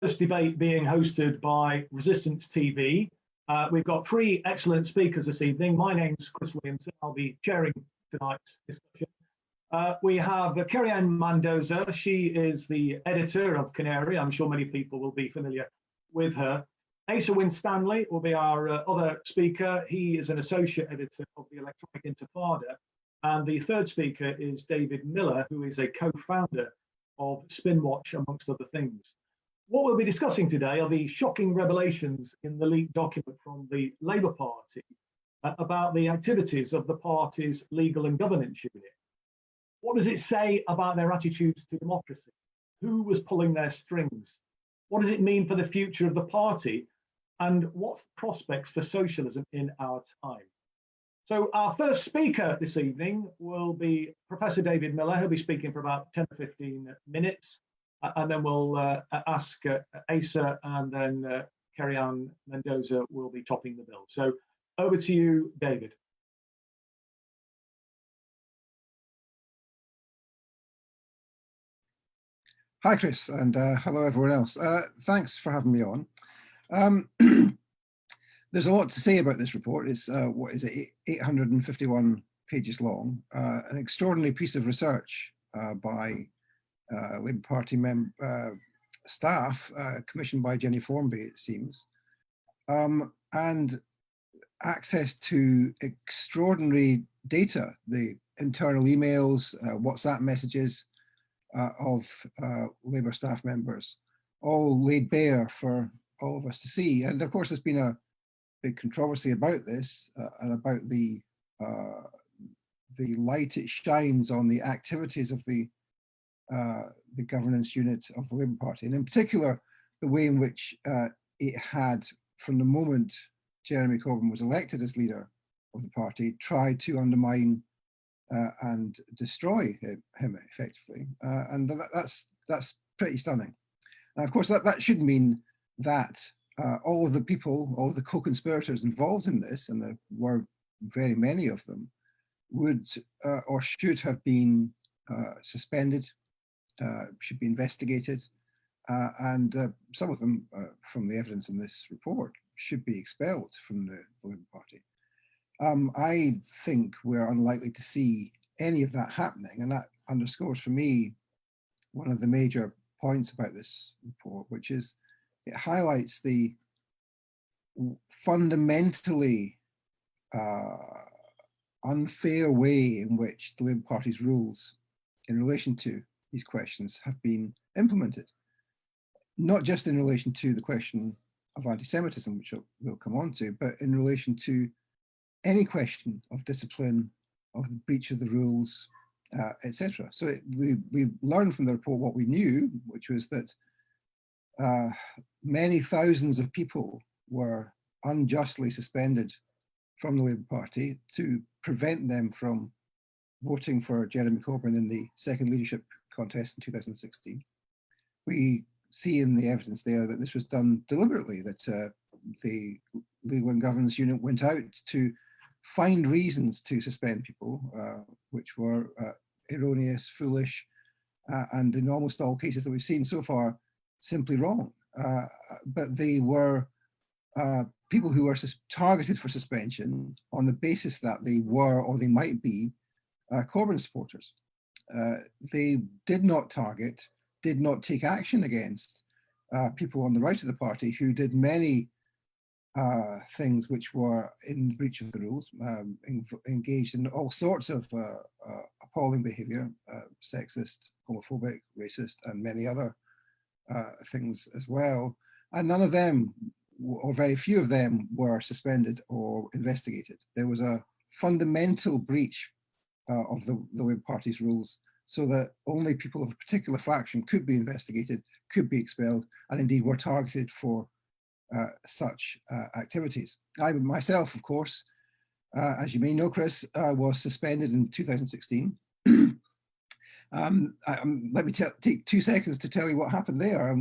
This debate being hosted by Resistance TV. We've got three excellent speakers this evening. My name's Chris Williamson. I'll be chairing tonight's discussion. We have Kerry-Anne Mendoza. She is the editor of Canary. I'm sure many people will be familiar with her. Asa Winstanley will be our other speaker. He is an associate editor of the Electronic Intifada. And the third speaker is David Miller, who is a co-founder of Spinwatch, amongst other things. What we'll be discussing today are the shocking revelations in the leaked document from the Labour Party about the activities of the party's legal and governance unit. What does it say about their attitudes to democracy? Who was pulling their strings? What does it mean for the future of the party? And what prospects for socialism in our time? So our first speaker this evening will be Professor David Miller. He'll be speaking for about 10 to 15 minutes. And then we'll ask Asa, and then Kerry-Anne Mendoza will be topping the bill. So over to you, David. Hi, Chris, and hello, everyone else. Thanks for having me on. There's a lot to say about this report. It's, 851 pages long, an extraordinary piece of research by Labour Party staff, commissioned by Jenny Formby, it seems, and access to extraordinary data, the internal emails, WhatsApp messages of Labour staff members, all laid bare for all of us to see. And of course, there's been a big controversy about this and about the light it shines on the activities of the governance unit of the Labour Party, and in particular, the way in which it had, from the moment Jeremy Corbyn was elected as leader of the party, tried to undermine and destroy him effectively. And that's pretty stunning. Now, of course, that should mean that all of the people, all of the co-conspirators involved in this, and there were very many of them, would or should have been suspended, should be investigated, and some of them, from the evidence in this report, should be expelled from the Labour Party. I think we're unlikely to see any of that happening, and that underscores for me one of the major points about this report, which is it highlights the fundamentally unfair way in which the Labour Party's rules in relation to these questions have been implemented, not just in relation to the question of anti-Semitism, which we'll come on to, but in relation to any question of discipline, of the breach of the rules, etc. So we learned from the report what we knew, which was that many thousands of people were unjustly suspended from the Labour Party to prevent them from voting for Jeremy Corbyn in the second leadership contest in 2016. We see in the evidence there that this was done deliberately, that the Legal and Governance Unit went out to find reasons to suspend people, which were erroneous, foolish, and in almost all cases that we've seen so far, simply wrong. But they were people who were targeted for suspension on the basis that they were, or they might be, Corbyn supporters. They did not target, did not take action against people on the right of the party who did many things which were in breach of the rules, engaged in all sorts of appalling behaviour, sexist, homophobic, racist, and many other things as well. And none of them, or very few of them, were suspended or investigated. There was a fundamental breach of the Labour Party's rules, so that only people of a particular faction could be investigated, could be expelled, and indeed were targeted for such activities. I myself, of course, as you may know, Chris, was suspended in 2016. Let me take 2 seconds to tell you what happened there.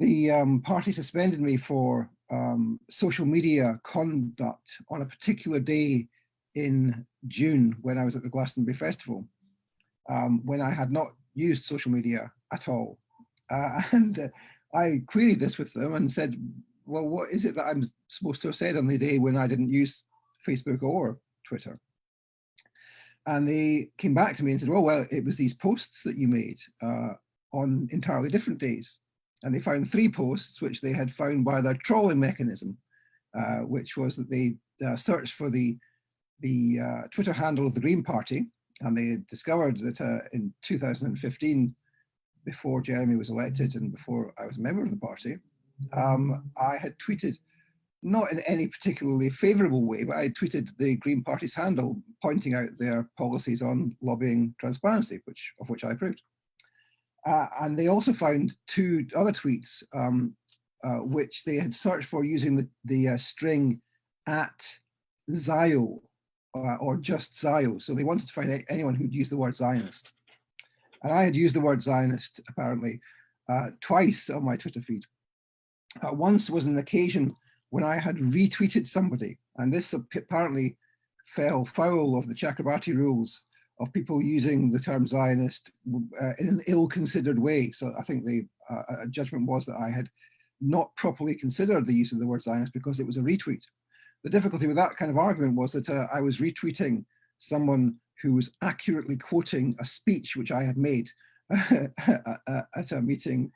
The party suspended me for social media conduct on a particular day in June when I was at the Glastonbury Festival, when I had not used social media at all. And I queried this with them and said, well, what is it that I'm supposed to have said on the day when I didn't use Facebook or Twitter? And they came back to me and said, well, it was these posts that you made on entirely different days. And they found 3 posts which they had found by their trawling mechanism, which was that they searched for the Twitter handle of the Green Party, and they discovered that in 2015, before Jeremy was elected and before I was a member of the party, I had tweeted, not in any particularly favourable way, but I tweeted the Green Party's handle, pointing out their policies on lobbying transparency, of which I approved. And they also found 2 other tweets, which they had searched for using the string @Zio or just Zio. So they wanted to find anyone who'd used the word Zionist. And I had used the word Zionist apparently twice on my Twitter feed. Once was an occasion when I had retweeted somebody, and this apparently fell foul of the Chakrabarti rules of people using the term Zionist in an ill-considered way. So I think the judgment was that I had not properly considered the use of the word Zionist because it was a retweet. The difficulty with that kind of argument was that I was retweeting someone who was accurately quoting a speech which I had made at a meeting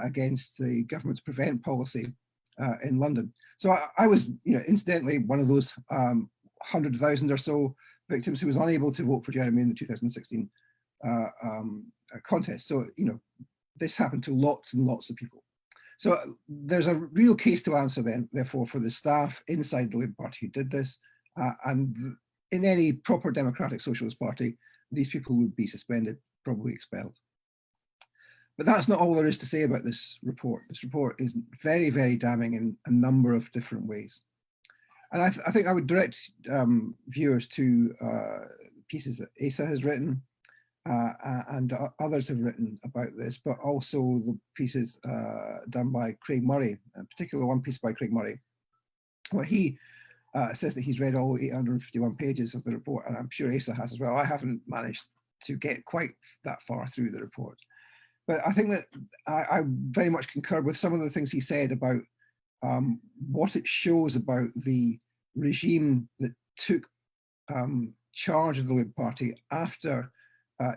against the government's Prevent policy in London. So I was, incidentally, one of those 100,000 or so victims who was unable to vote for Jeremy in the 2016 contest. So, this happened to lots and lots of people. So there's a real case to answer then, therefore, for the staff inside the Labour Party who did this. And in any proper democratic socialist party, these people would be suspended, probably expelled. But that's not all there is to say about this report. This report is very, very damning in a number of different ways. And I think I would direct viewers to pieces that Asa has written and others have written about this, but also the pieces done by Craig Murray, in particular one piece by Craig Murray, where he says that he's read all 851 pages of the report, and I'm sure Asa has as well. I haven't managed to get quite that far through the report. But I think that I very much concur with some of the things he said about what it shows about the regime that took charge of the Labour Party after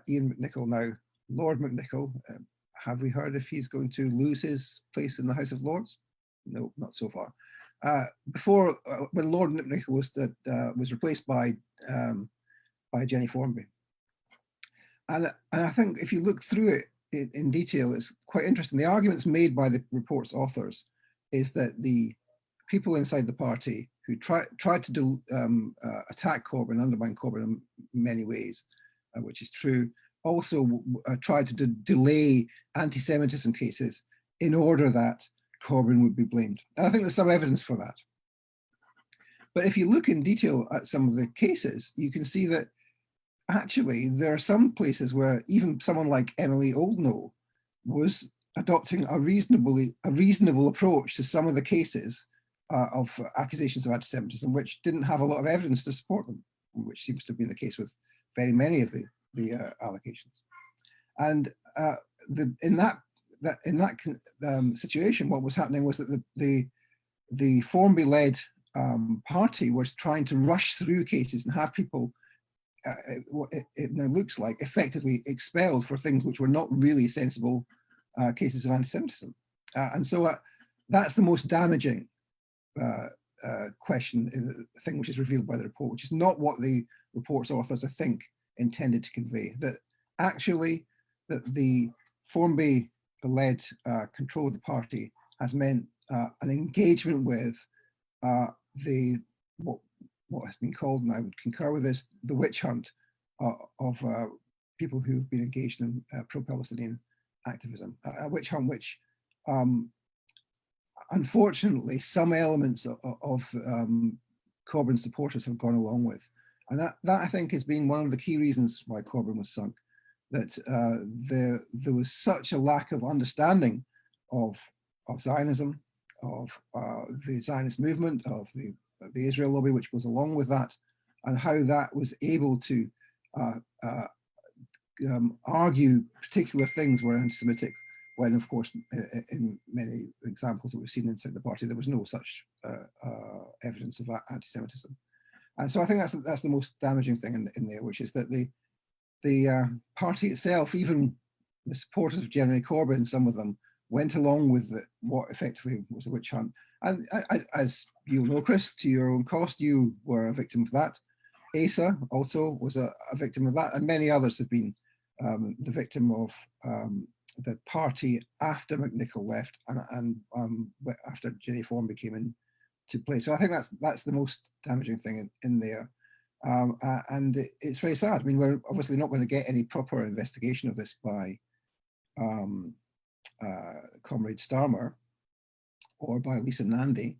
Ian McNicol, now Lord McNicol. Have we heard if he's going to lose his place in the House of Lords? No, not so far. Before, when Lord McNicol was replaced by Jenny Formby. And I think if you look through it in detail, it's quite interesting. The arguments made by the report's authors is that the people inside the party who tried to attack Corbyn, undermine Corbyn in many ways, which is true, also tried to delay anti-Semitism cases in order that Corbyn would be blamed. And I think there's some evidence for that. But if you look in detail at some of the cases, you can see that actually there are some places where even someone like Emily Oldknow was adopting a reasonable approach to some of the cases of accusations of anti-Semitism, which didn't have a lot of evidence to support them, which seems to have been the case with very many of the allegations. And in that situation, what was happening was that the Formby-led party was trying to rush through cases and have people, it now looks like, effectively expelled for things which were not really sensible cases of anti-Semitism. And so that's the most damaging thing which is revealed by the report, which is not what the report's authors, I think, intended to convey. That actually that the Formby-led control of the party has meant an engagement with what has been called, and I would concur with this, the witch hunt of people who've been engaged in pro-Palestinian activism, a witch hunt which unfortunately some elements of Corbyn's supporters have gone along with. And that I think has been one of the key reasons why Corbyn was sunk, that there was such a lack of understanding of Zionism, of the Zionist movement, of the Israel lobby, which goes along with that, and how that was able to argue particular things were anti-Semitic when of course in many examples that we've seen inside the party, there was no such evidence of anti-Semitism. And so I think that's the most damaging thing in there, which is that the party itself, even the supporters of Jeremy Corbyn, some of them, went along with what effectively was a witch hunt. And as you'll know, Chris, to your own cost, you were a victim of that. Asa also was a victim of that, and many others have been the victim of the party after McNichol left and after Jenny Form came into play. So I think that's the most damaging thing in there. And it's very sad. I mean, we're obviously not going to get any proper investigation of this by Comrade Starmer or by Lisa Nandy,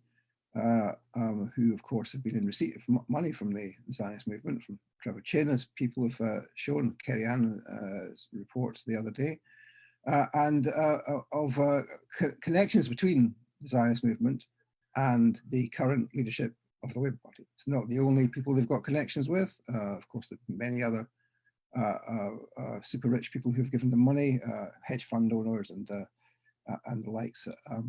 who of course have been in receipt of money from the Zionist movement, from Trevor Chin, as people have shown, Kerry-Anne's report the other day, and of connections between the Zionist movement and the current leadership of the Labour Party. It's not the only people they've got connections with. Of course, there are many other super rich people who've given them money, hedge fund owners and the likes.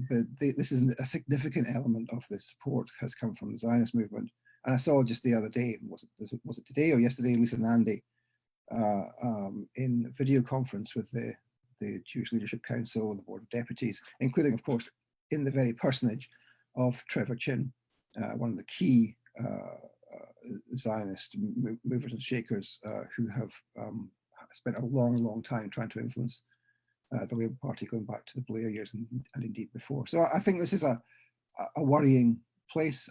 But this is a significant element of the support has come from the Zionist movement. And I saw just the other day, was it today or yesterday, Lisa Nandy in video conference with the Jewish Leadership Council and the Board of Deputies, including, of course, in the very personage of Trevor Chin, one of the key Zionist movers and shakers who have spent a long time trying to influence the Labour Party going back to the Blair years and indeed before. So I think this is a worrying place.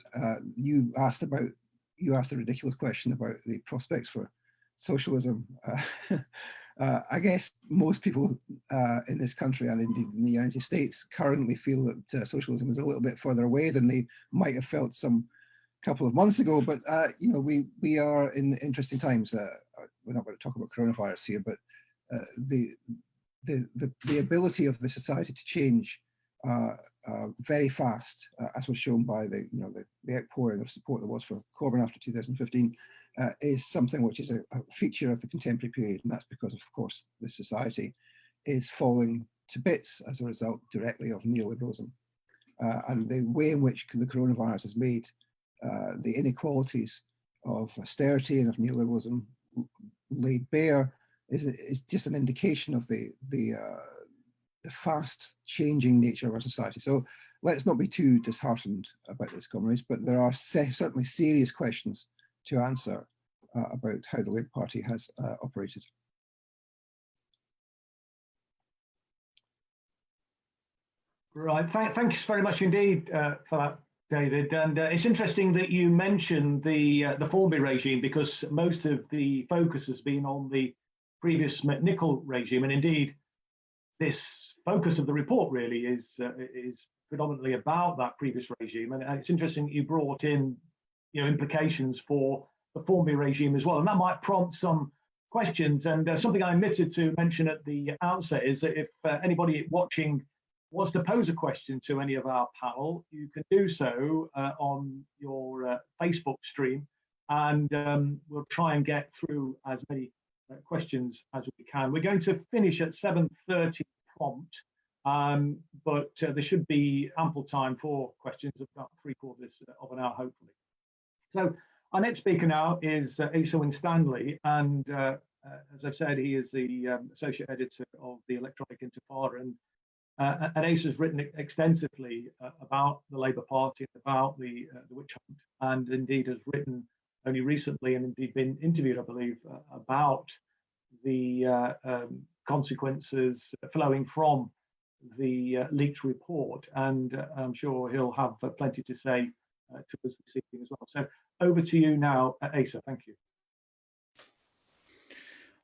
You asked a ridiculous question about the prospects for socialism. I guess most people in this country and indeed in the United States currently feel that socialism is a little bit further away than they might have felt some couple of months ago. But you know, we are in interesting times. We're not going to talk about coronavirus here, but the ability of the society to change very fast, as was shown by the outpouring of support there was for Corbyn after 2015, is something which is a feature of the contemporary period, and that's because, of course, the society is falling to bits as a result directly of neoliberalism, and the way in which the coronavirus has made the inequalities of austerity and of neoliberalism laid bare is just an indication of the fast changing nature of our society. So let's not be too disheartened about this, comrades, but there are certainly serious questions to answer about how the Labour Party has operated. Right, thanks very much indeed for that, David. And it's interesting that you mentioned the Formby regime, because most of the focus has been on the previous McNichol regime, and indeed this focus of the report really is predominantly about that previous regime. And it's interesting that you brought in implications for the Formby regime as well, and that might prompt some questions. And something I omitted to mention at the outset is that if anybody watching wants to pose a question to any of our panel, you can do so on your Facebook stream, and we'll try and get through as many questions as we can. We're going to finish at 7:30 prompt, but there should be ample time for questions, about 3/4 of an hour, hopefully. So our next speaker now is Asa Winstanley, and as I've said, he is the associate editor of the Electronic Intifada, and Asa has written extensively about the Labour Party, about the witch hunt, and indeed has written only recently and indeed been interviewed, I believe, about the consequences flowing from the leaked report. And I'm sure he'll have plenty to say to us this evening as well. So over to you now, Asa. Thank you.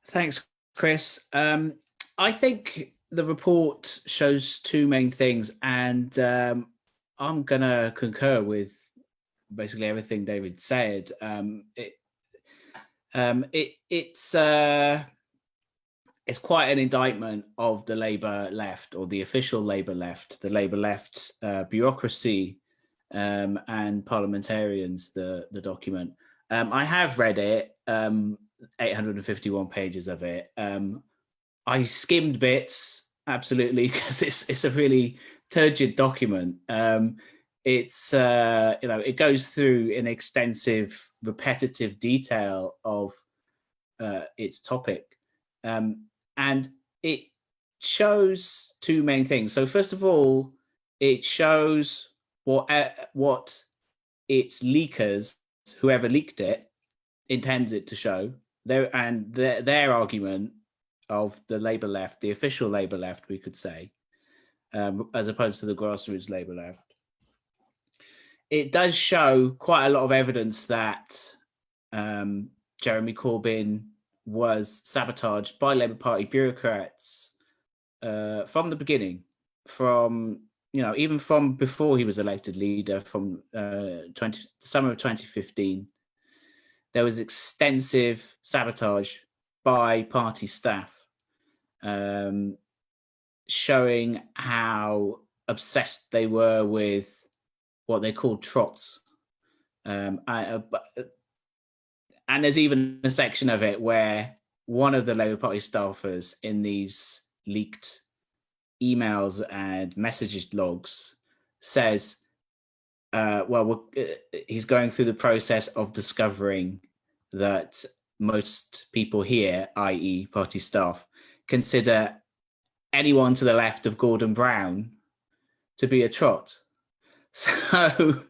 Thanks, Chris. I think the report shows two main things, and I'm going to concur with basically everything David said. It's quite an indictment of the Labour left, or the official Labour left, the Labour left's bureaucracy and parliamentarians, the document. I have read it, 851 pages of it. I skimmed bits, absolutely, because it's a really turgid document. It's it goes through in extensive, repetitive detail of its topic, and it shows two main things. So first of all, it shows what its leakers, whoever leaked it, intends it to show. Their argument of the Labour left, the official Labour left, we could say, as opposed to the grassroots Labour left. It does show quite a lot of evidence that Jeremy Corbyn was sabotaged by Labour Party bureaucrats from the beginning, from even from before he was elected leader, from summer of 2015. There was extensive sabotage by party staff, showing how obsessed they were with what they called trots. And there's even a section of it where one of the Labour Party staffers in these leaked emails and messages logs says, he's going through the process of discovering that most people here, i.e. party staff, consider anyone to the left of Gordon Brown to be a trot. So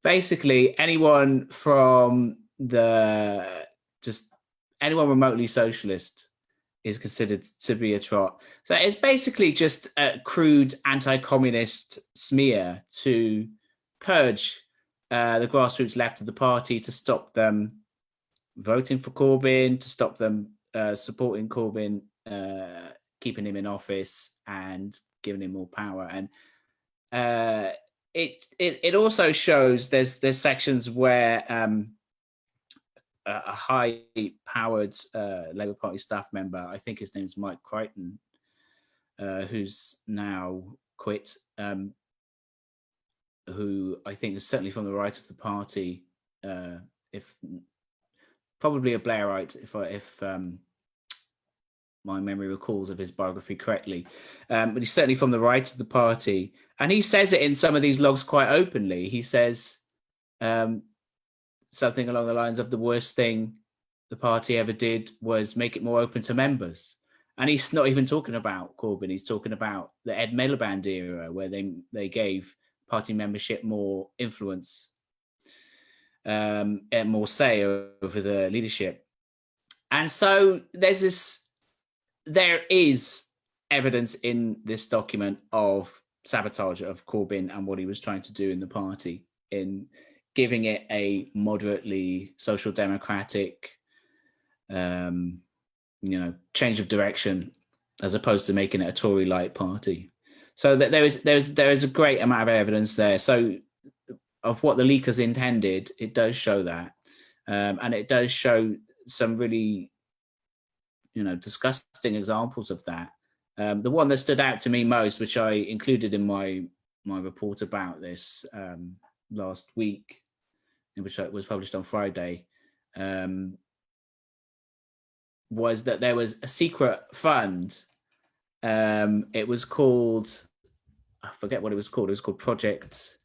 basically anyone from anyone remotely socialist is considered to be a trot. So it's basically just a crude anti-communist smear to purge the grassroots left of the party, to stop them voting for Corbyn, to stop them supporting Corbyn, keeping him in office and giving him more power. And it also shows there's sections where a high-powered Labour Party staff member, I think his name's Mike Crichton, who's now quit, who I think is certainly from the right of the party, if probably a Blairite, if my memory recalls of his biography correctly, but he's certainly from the right of the party, and he says it in some of these logs quite openly. He says something along the lines of, the worst thing the party ever did was make it more open to members. And he's not even talking about Corbyn. He's talking about the Ed Miliband era, where they gave party membership more influence and more say over the leadership. And so there is evidence in this document of sabotage of Corbyn and what he was trying to do in the party, in giving it a moderately social democratic, change of direction, as opposed to making it a Tory-like party. So that there is a great amount of evidence there. So of what the leakers intended, it does show that, and it does show some really, disgusting examples of that. The one that stood out to me most, which I included in my report about this last week, which was published on Friday, was that there was a secret fund. It was called, I forget what it was called. It was called Project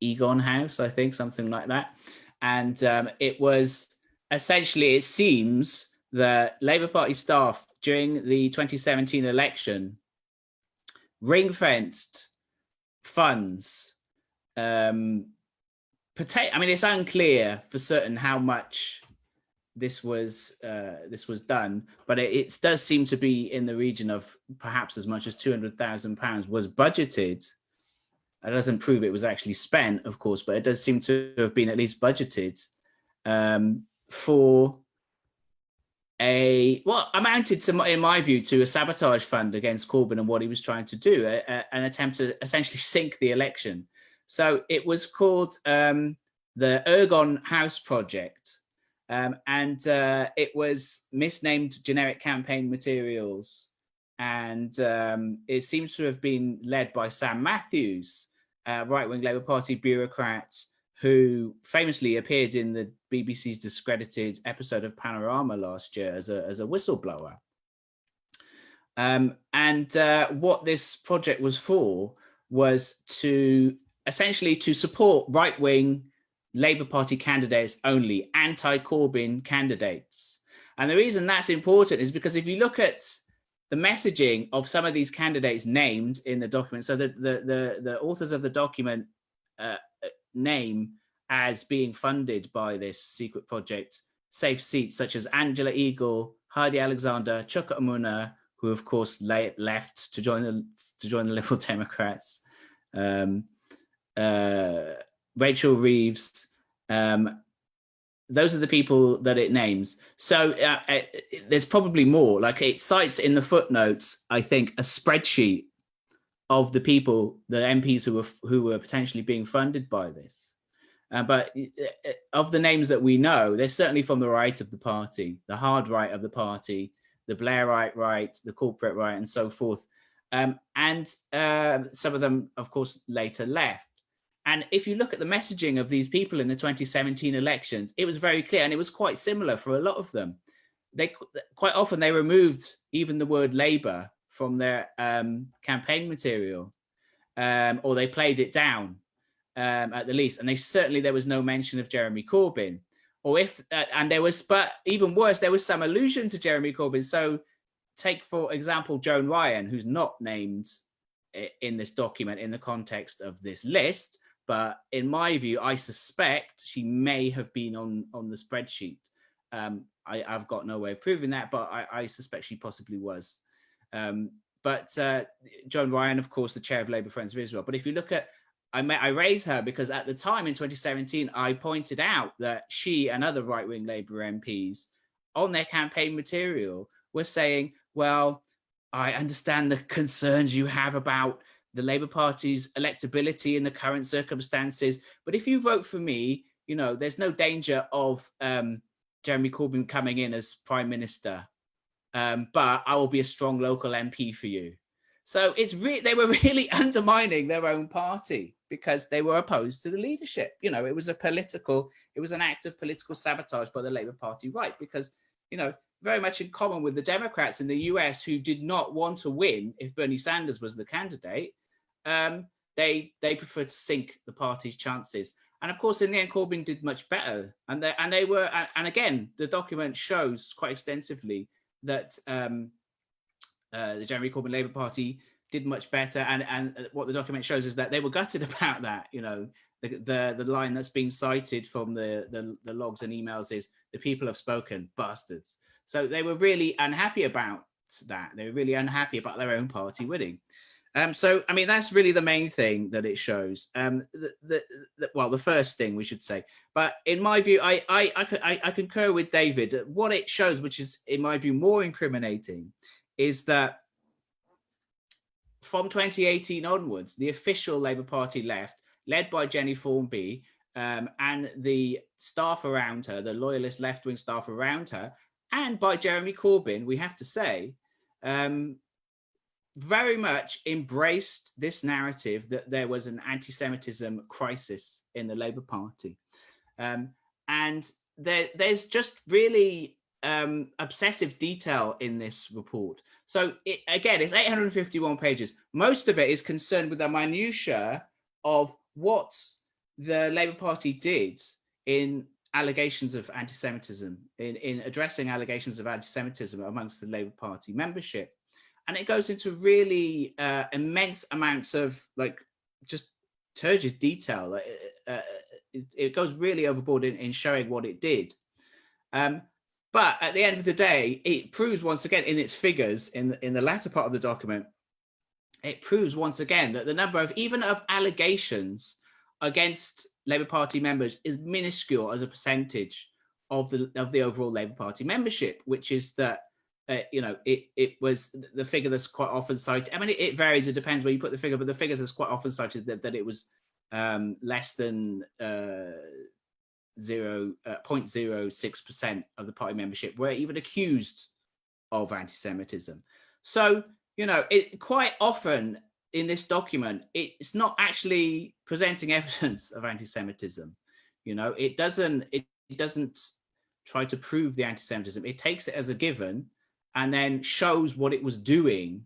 Egon House, I think, something like that. And it was essentially, it seems that Labour Party staff during the 2017 election ring-fenced funds. It's unclear for certain how much this was done, but it does seem to be in the region of perhaps as much as £200,000 was budgeted. It doesn't prove it was actually spent, of course, but it does seem to have been at least budgeted for what amounted to, in my view, to a sabotage fund against Corbyn and what he was trying to do, an attempt to essentially sink the election. So it was called the Ergon House Project, and it was misnamed generic campaign materials, and it seems to have been led by Sam Matthews, right-wing Labour Party bureaucrat who famously appeared in the BBC's discredited episode of Panorama last year as a whistleblower. What this project was for was to essentially to support right-wing Labour Party candidates only, anti-Corbyn candidates. And the reason that's important is because if you look at the messaging of some of these candidates named in the document, so the authors of the document name as being funded by this secret project safe seats such as Angela Eagle, Heidi Alexander, Chuka Umunna, who of course left to join the Liberal Democrats, Rachel Reeves. Those are the people that it names. So there's probably more. Like, it cites in the footnotes, I think, a spreadsheet of the people, the MPs who were potentially being funded by this. But of the names that we know, they're certainly from the right of the party, the hard right of the party, the Blairite right, the corporate right, and so forth. And some of them, of course, later left. And if you look at the messaging of these people in the 2017 elections, it was very clear, and it was quite similar for a lot of them. They quite often they removed even the word Labour from their campaign material, or they played it down at the least. And there was no mention of Jeremy Corbyn, but even worse, there was some allusion to Jeremy Corbyn. So take, for example, Joan Ryan, who's not named in this document in the context of this list. But in my view, I suspect she may have been on the spreadsheet. I've got no way of proving that, but I suspect she possibly was. But Joan Ryan, of course, the chair of Labour Friends of Israel. But if you look at, I raise her because at the time in 2017, I pointed out that she and other right-wing Labour MPs on their campaign material were saying, well, I understand the concerns you have about the Labour Party's electability in the current circumstances, but if you vote for me, there's no danger of Jeremy Corbyn coming in as Prime Minister, but I will be a strong local MP for you. So they were really undermining their own party because they were opposed to the leadership. It was an act of political sabotage by the Labour Party, right? Because, very much in common with the Democrats in the US, who did not want to win if Bernie Sanders was the candidate. They preferred to sink the party's chances. And of course, in the end, Corbyn did much better. And again, the document shows quite extensively that the Jeremy Corbyn Labour Party did much better. And what the document shows is that they were gutted about that. The line that's being cited from the logs and emails is, "The people have spoken, bastards." So they were really unhappy about that. They were really unhappy about their own party winning. So, I mean, that's really the main thing that it shows. The first thing we should say. But in my view, I concur with David. What it shows, which is, in my view, more incriminating, is that from 2018 onwards, the official Labour Party left, led by Jenny Formby, and the staff around her, the loyalist left-wing staff around her, and by Jeremy Corbyn, we have to say, very much embraced this narrative that there was an anti-Semitism crisis in the Labour Party. And there's just really obsessive detail in this report. So again, it's 851 pages. Most of it is concerned with the minutiae of what the Labour Party did in allegations of anti-Semitism, in addressing allegations of anti-Semitism amongst the Labour Party membership. And it goes into really immense amounts of just turgid detail. It goes really overboard in showing what it did. But at the end of the day, it proves once again in its figures in the latter part of the document, it proves once again that the number of allegations against Labour Party members is minuscule as a percentage of the overall Labour Party membership, which is that it was the figure that's quite often cited. I mean, it varies. It depends where you put the figure, but the figures that's quite often cited that it was less than 0.06% of the party membership were even accused of anti-Semitism. So, it quite often in this document, it's not actually presenting evidence of anti-Semitism. It doesn't try to prove the anti-Semitism. It takes it as a given and then shows what it was doing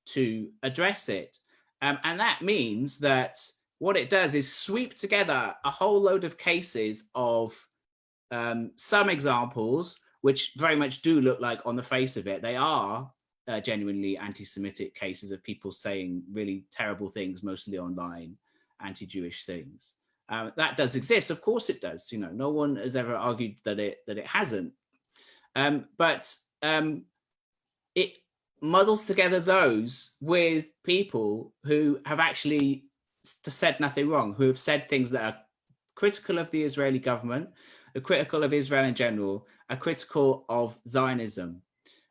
to address it. And that means that what it does is sweep together a whole load of cases of some examples, which very much do look like, on the face of it, they are genuinely anti-Semitic cases of people saying really terrible things, mostly online, anti-Jewish things. That does exist, of course it does. You know, no one has ever argued that it hasn't. But it muddles together those with people who have actually said nothing wrong, who have said things that are critical of the Israeli government, are critical of Israel in general, are critical of Zionism.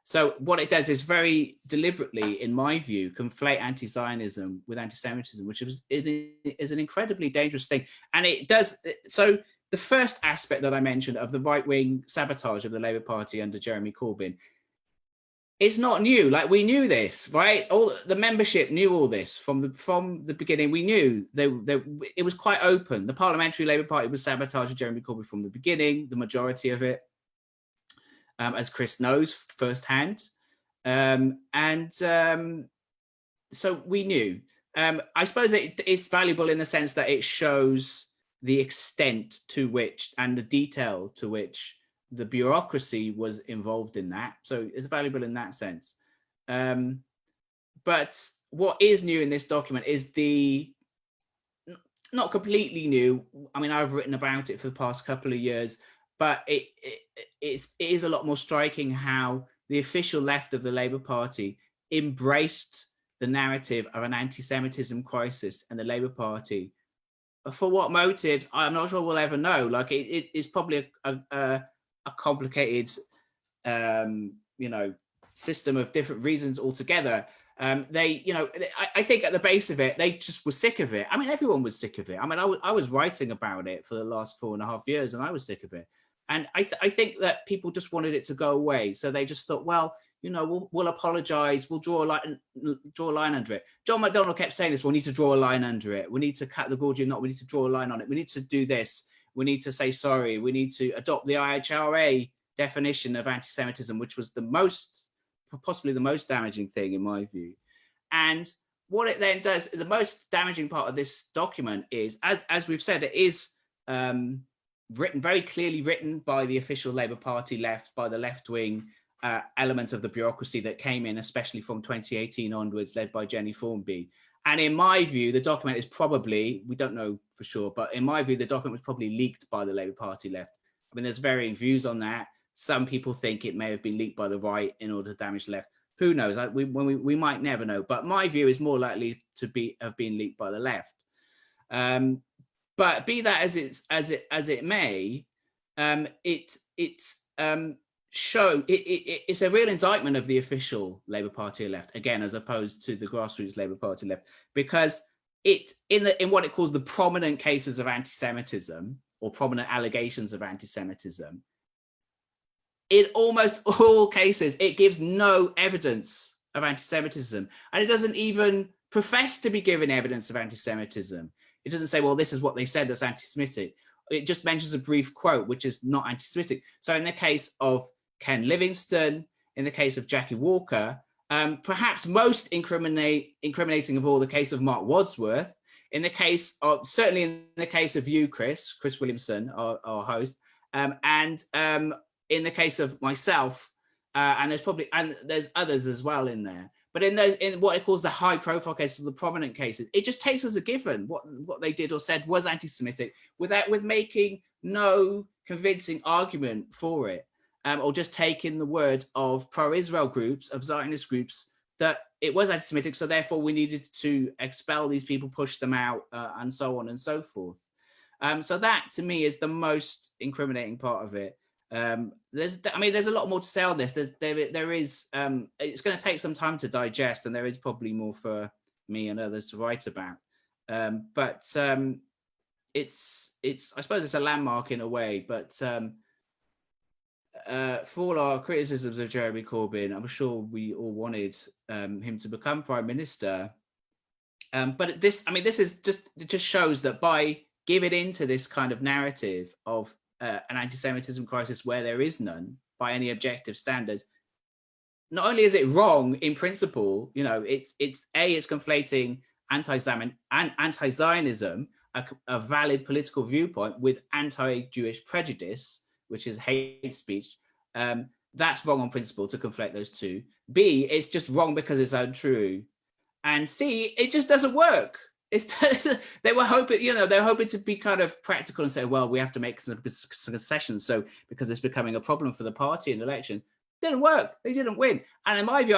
So what it does is very deliberately, in my view, conflate anti-Zionism with anti-Semitism, which is an incredibly dangerous thing. And it does, so the first aspect that I mentioned of the right-wing sabotage of the Labour Party under Jeremy Corbyn, it's not new. Like, we knew this, right? All the membership knew all this from the beginning. We knew it was quite open. The Parliamentary Labour Party was sabotaging Jeremy Corbyn from the beginning, the majority of it, as Chris knows firsthand. So we knew. I suppose it's valuable in the sense that it shows the extent to which and the detail to which the bureaucracy was involved in that. So it's valuable in that sense. But what is new in this document is not completely new. I mean, I've written about it for the past couple of years, but it is a lot more striking how the official left of the Labour Party embraced the narrative of an anti-Semitism crisis in the Labour Party. For what motives, I'm not sure we'll ever know. Like, it's probably a complicated, system of different reasons altogether. I think at the base of it, they just were sick of it. I mean, everyone was sick of it. I mean, I was writing about it for the last 4.5 years, and I was sick of it. And I think that people just wanted it to go away. So they just thought, well, we'll apologize. We'll draw a line under it. John McDonnell kept saying this. We need to draw a line under it. We need to cut the Gordian knot. We need to draw a line on it. We need to do this. We need to say sorry. We need to adopt the IHRA definition of anti-Semitism, which was possibly the most damaging thing in my view. And what it then does, the most damaging part of this document is, as we've said, it is very clearly written by the official Labour Party left, by the left-wing elements of the bureaucracy that came in, especially from 2018 onwards, led by Jenny Formby. And in my view, the document is probably, we don't know for sure, but in my view, the document was probably leaked by the Labour Party left. I mean, there's varying views on that. Some people think it may have been leaked by the right in order to damage the left. Who knows? We might never know. But my view is more likely to have been leaked by the left. But be that as it may, it's a real indictment of the official Labour Party left, again, as opposed to the grassroots Labour Party left, because in what it calls the prominent cases of anti-Semitism or prominent allegations of anti-Semitism, in almost all cases, it gives no evidence of anti-Semitism, and it doesn't even profess to be giving evidence of anti-Semitism. It doesn't say, well, this is what they said that's anti-Semitic. It just mentions a brief quote, which is not anti-Semitic. So in the case of Ken Livingstone, in the case of Jackie Walker, perhaps most incriminating of all, the case of Mark Wadsworth, certainly in the case of you, Chris Williamson, our host, and in the case of myself, and there's others as well in there. But in what it calls the high-profile cases, the prominent cases, it just takes as a given what they did or said was anti-Semitic, with making no convincing argument for it, or just taking the word of pro-Israel groups, of Zionist groups, that it was anti-Semitic, so therefore we needed to expel these people, push them out, and so on and so forth. So that, to me, is the most incriminating part of it. There's a lot more to say on this. There is it's going to take some time to digest, and there is probably more for me and others to write about. But it's I suppose it's a landmark in a way. But for all our criticisms of Jeremy Corbyn, I'm sure we all wanted him to become Prime Minister. But this just shows that by giving into this kind of narrative of an anti-Semitism crisis where there is none by any objective standards, not only is it wrong in principle, it's conflating anti-Zionism, a valid political viewpoint, with anti-Jewish prejudice, which is hate speech. That's wrong on principle to conflate those two. B, it's just wrong because it's untrue. And C, it just doesn't work. They were hoping, they're hoping to be kind of practical and say, well, we have to make some concessions. So because it's becoming a problem for the party in the election, didn't work. They didn't win. And in my view,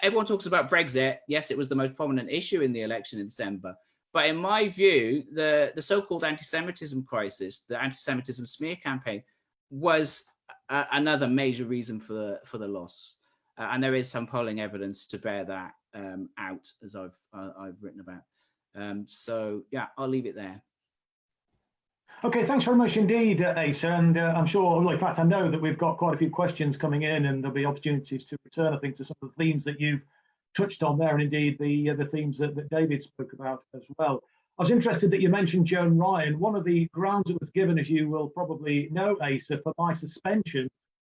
everyone talks about Brexit. Yes, it was the most prominent issue in the election in December. But in my view, the so-called anti-Semitism crisis, the anti-Semitism smear campaign, was another major reason for the loss. And there is some polling evidence to bear that out, as I've written about. So yeah, I'll leave it there. Okay, thanks very much indeed, Asa. And I'm sure, well, in fact, I know that we've got quite a few questions coming in, and there'll be opportunities to return, I think, to some of the themes that you've touched on there, and indeed the themes that David spoke about as well. I was interested that you mentioned Joan Ryan. One of the grounds that was given, as you will probably know, Asa, for my suspension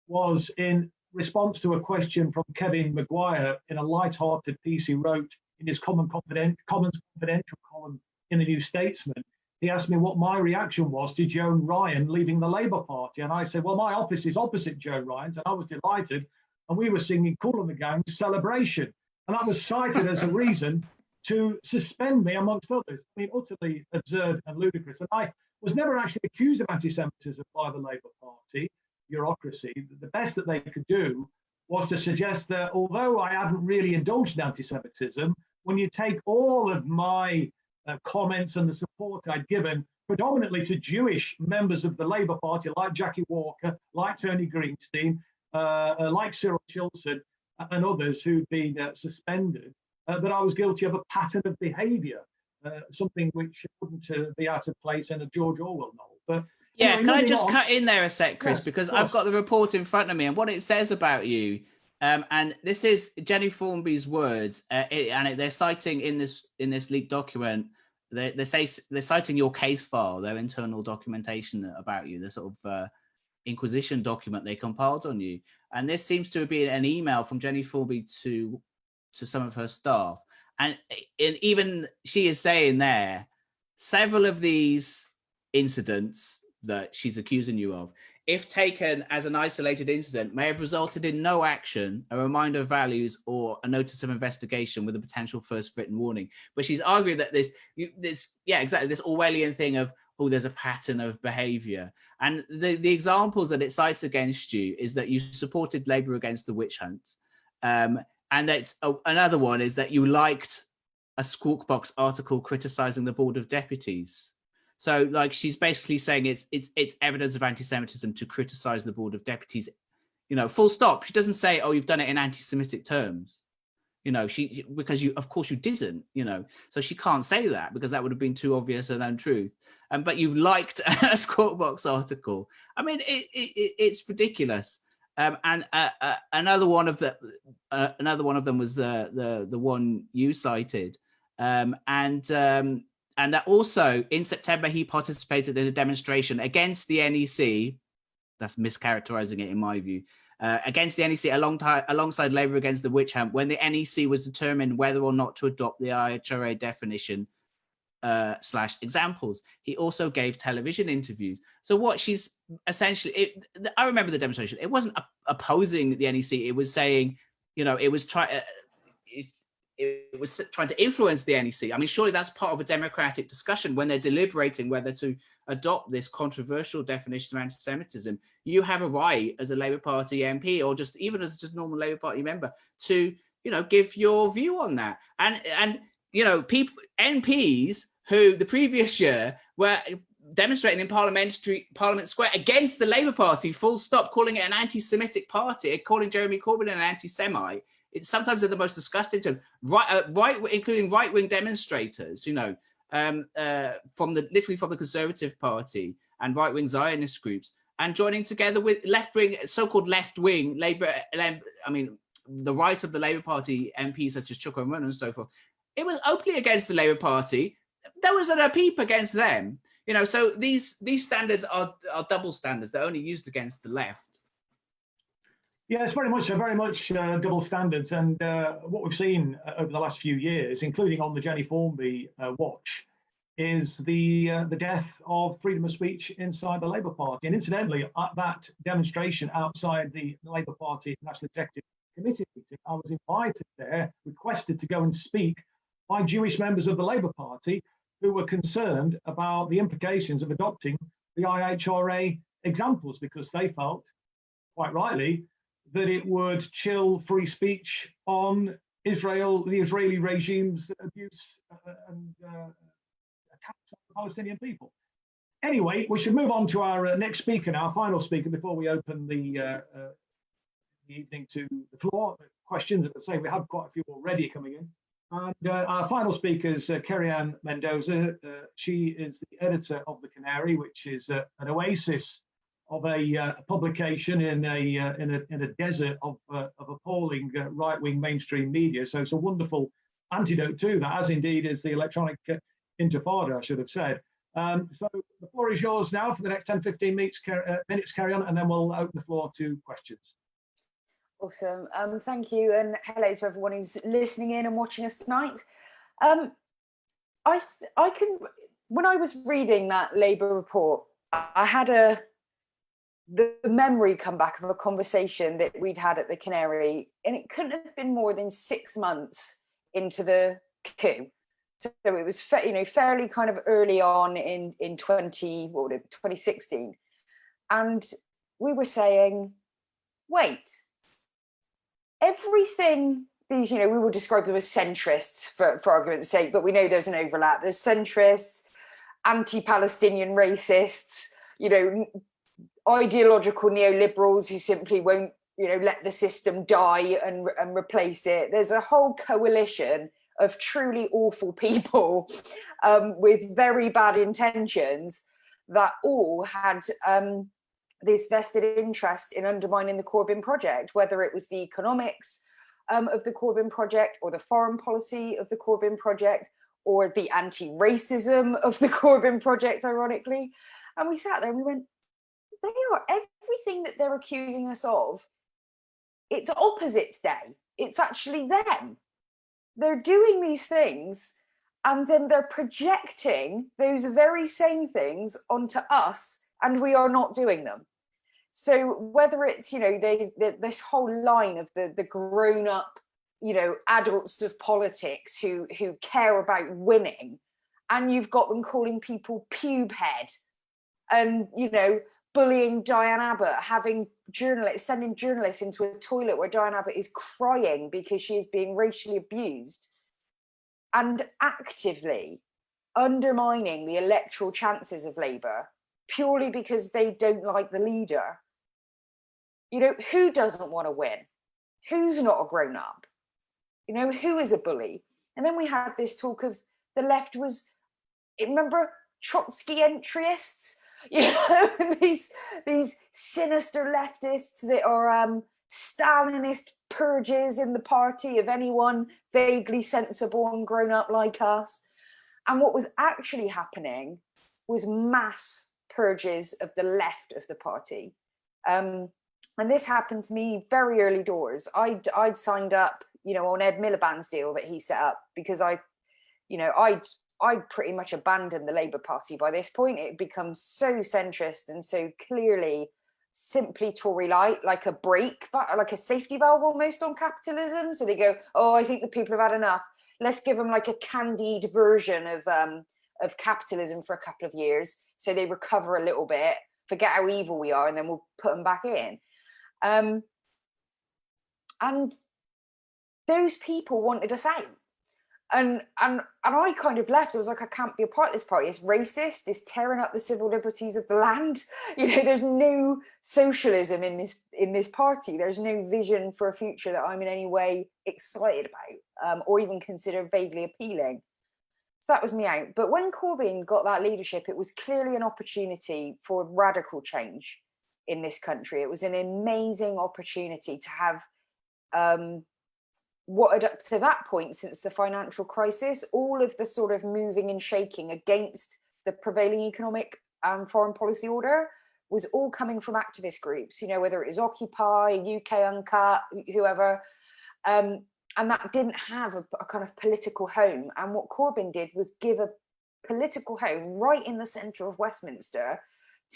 was in response to a question from Kevin Maguire in a light-hearted piece he wrote in his Commons Confidential column in the New Statesman. He asked me what my reaction was to Joan Ryan leaving the Labour Party. And I said, well, my office is opposite Joan Ryan's, and I was delighted. And we were singing Kool and the Gang's Celebration. And that was cited as a reason to suspend me, amongst others. I mean, utterly absurd and ludicrous. And I was never actually accused of anti-Semitism by the Labour Party bureaucracy. The best that they could do was to suggest that although I hadn't really indulged in anti-Semitism, when you take all of my comments and the support I'd given predominantly to Jewish members of the Labour Party, like Jackie Walker, like Tony Greenstein, like Cyril Chilson, and others who'd been suspended, that I was guilty of a pattern of behaviour, something which wouldn't be out of place in a George Orwell novel. But yeah, anyway, can I just cut in there a sec, Chris, yes, because I've got the report in front of me and what it says about you. And this is Jenny Formby's words, and they're citing in this leaked document. They're citing your case file, their internal documentation about you, the sort of Inquisition document they compiled on you. And this seems to be an email from Jenny Formby to some of her staff. And even she is saying there, several of these incidents that she's accusing you of, if taken as an isolated incident, may have resulted in no action, a reminder of values, or a notice of investigation with a potential first written warning. But she's arguing that this Orwellian thing of, oh, there's a pattern of behavior. And the examples that it cites against you is that you supported Labour against the witch hunt. And that another one is that you liked a Squawk Box article criticising the Board of Deputies. So, like, she's basically saying it's evidence of anti-Semitism to criticise the Board of Deputies, full stop. She doesn't say, oh, you've done it in anti-Semitic terms, because of course you didn't, so she can't say that because that would have been too obvious an untruth. But you've liked a Squawk Box article. I mean, it's ridiculous. And another one of them was the one you cited, and that also in September he participated in a demonstration against the NEC. That's mischaracterizing it in my view. Against the NEC alongside Labour against the witch hunt, when the NEC was determined whether or not to adopt the IHRA definition / examples. He also gave television interviews. So what she's essentially, I remember the demonstration. It wasn't opposing the NEC. It was saying, it was trying to influence the NEC. I mean, surely that's part of a democratic discussion when they're deliberating whether to adopt this controversial definition of anti-Semitism. You have a right as a Labour Party MP, or just even as just normal Labour Party member, to give your view on that. And people, MPs who the previous year were demonstrating in Parliament Square against the Labour Party, full stop, calling it an anti-Semitic party, calling Jeremy Corbyn an anti-Semite. It's sometimes in the most disgusting terms, including right-wing demonstrators, literally from the Conservative Party and right-wing Zionist groups, and joining together with left-wing, so-called left-wing Labour. I mean, the right of the Labour Party MPs such as Chuck O'Munnor and so forth. It was openly against the Labour Party. There wasn't a peep against them, So these standards are double standards. They're only used against the left. Yes, very much so, very much double standards. And what we've seen over the last few years, including on the Jenny Formby watch, is the death of freedom of speech inside the Labour Party. And incidentally, at that demonstration outside the Labour Party National Executive Committee meeting, I was invited there, requested to go and speak by Jewish members of the Labour Party who were concerned about the implications of adopting the IHRA examples, because they felt, quite rightly, that it would chill free speech on Israel, the Israeli regime's abuse and attacks on the Palestinian people. Anyway, we should move on to our next speaker now, our final speaker, before we open the evening to the floor. Questions, as I say, we have quite a few already coming in. And our final speaker is Kerry-Anne Mendoza. She is the editor of the Canary, which is an oasis of a publication in a desert of appalling right-wing mainstream media. So it's a wonderful antidote to that, as indeed is the Electronic Intifada, I should have said. So the floor is yours now for the next 10-15 minutes, Kerry-Anne, and then we'll open the floor to questions. Awesome. Thank you, and hello to everyone who's listening in and watching us tonight. I can, when I was reading that Labour report, I had the memory come back of a conversation that we'd had at the Canary, and it couldn't have been more than 6 months into the coup. So it was, fairly kind of early on in 2016, and we were saying, wait. Everything these, we will describe them as centrists for argument's sake, but we know there's an overlap. There's centrists, anti-Palestinian racists, ideological neoliberals who simply won't, let the system die and replace it. There's a whole coalition of truly awful people with very bad intentions that all had this vested interest in undermining the Corbyn project, whether it was the economics of the Corbyn project, or the foreign policy of the Corbyn project, or the anti-racism of the Corbyn project, ironically. And we sat there and we went, they are everything that they're accusing us of. It's opposites day. It's actually them. They're doing these things, and then they're projecting those very same things onto us, and we are not doing them. So whether it's, this whole line of the grown-up, adults of politics who care about winning, and you've got them calling people pube head, and, bullying Diane Abbott, sending journalists into a toilet where Diane Abbott is crying because she is being racially abused, and actively undermining the electoral chances of Labour purely because they don't like the leader. Who doesn't want to win? Who's not a grown up? Who is a bully? And then we had this talk of the left was, remember, Trotsky entryists? These sinister leftists that are Stalinist purges in the party of anyone vaguely sensible and grown up like us. And what was actually happening was mass purges of the left of the party. And this happened to me very early doors. I'd signed up, on Ed Miliband's deal that he set up, because I'd pretty much abandoned the Labour Party by this point. It had become so centrist and so clearly simply Tory light, like a brake, like a safety valve almost on capitalism. So they go, oh, I think the people have had enough. Let's give them like a candied version of capitalism for a couple of years, so they recover a little bit, forget how evil we are, and then we'll put them back in. And those people wanted us out, and I kind of left. I was like, I can't be a part of this party. It's racist. It's tearing up the civil liberties of the land. There's no socialism in this party. There's no vision for a future that I'm in any way excited about, or even consider vaguely appealing. So that was me out. But when Corbyn got that leadership, it was clearly an opportunity for radical change in this country. It was an amazing opportunity to have what had up to that point, since the financial crisis, all of the sort of moving and shaking against the prevailing economic and foreign policy order was all coming from activist groups, you know, whether it was Occupy, UK Uncut, whoever, and that didn't have a kind of political home. And what Corbyn did was give a political home right in the centre of Westminster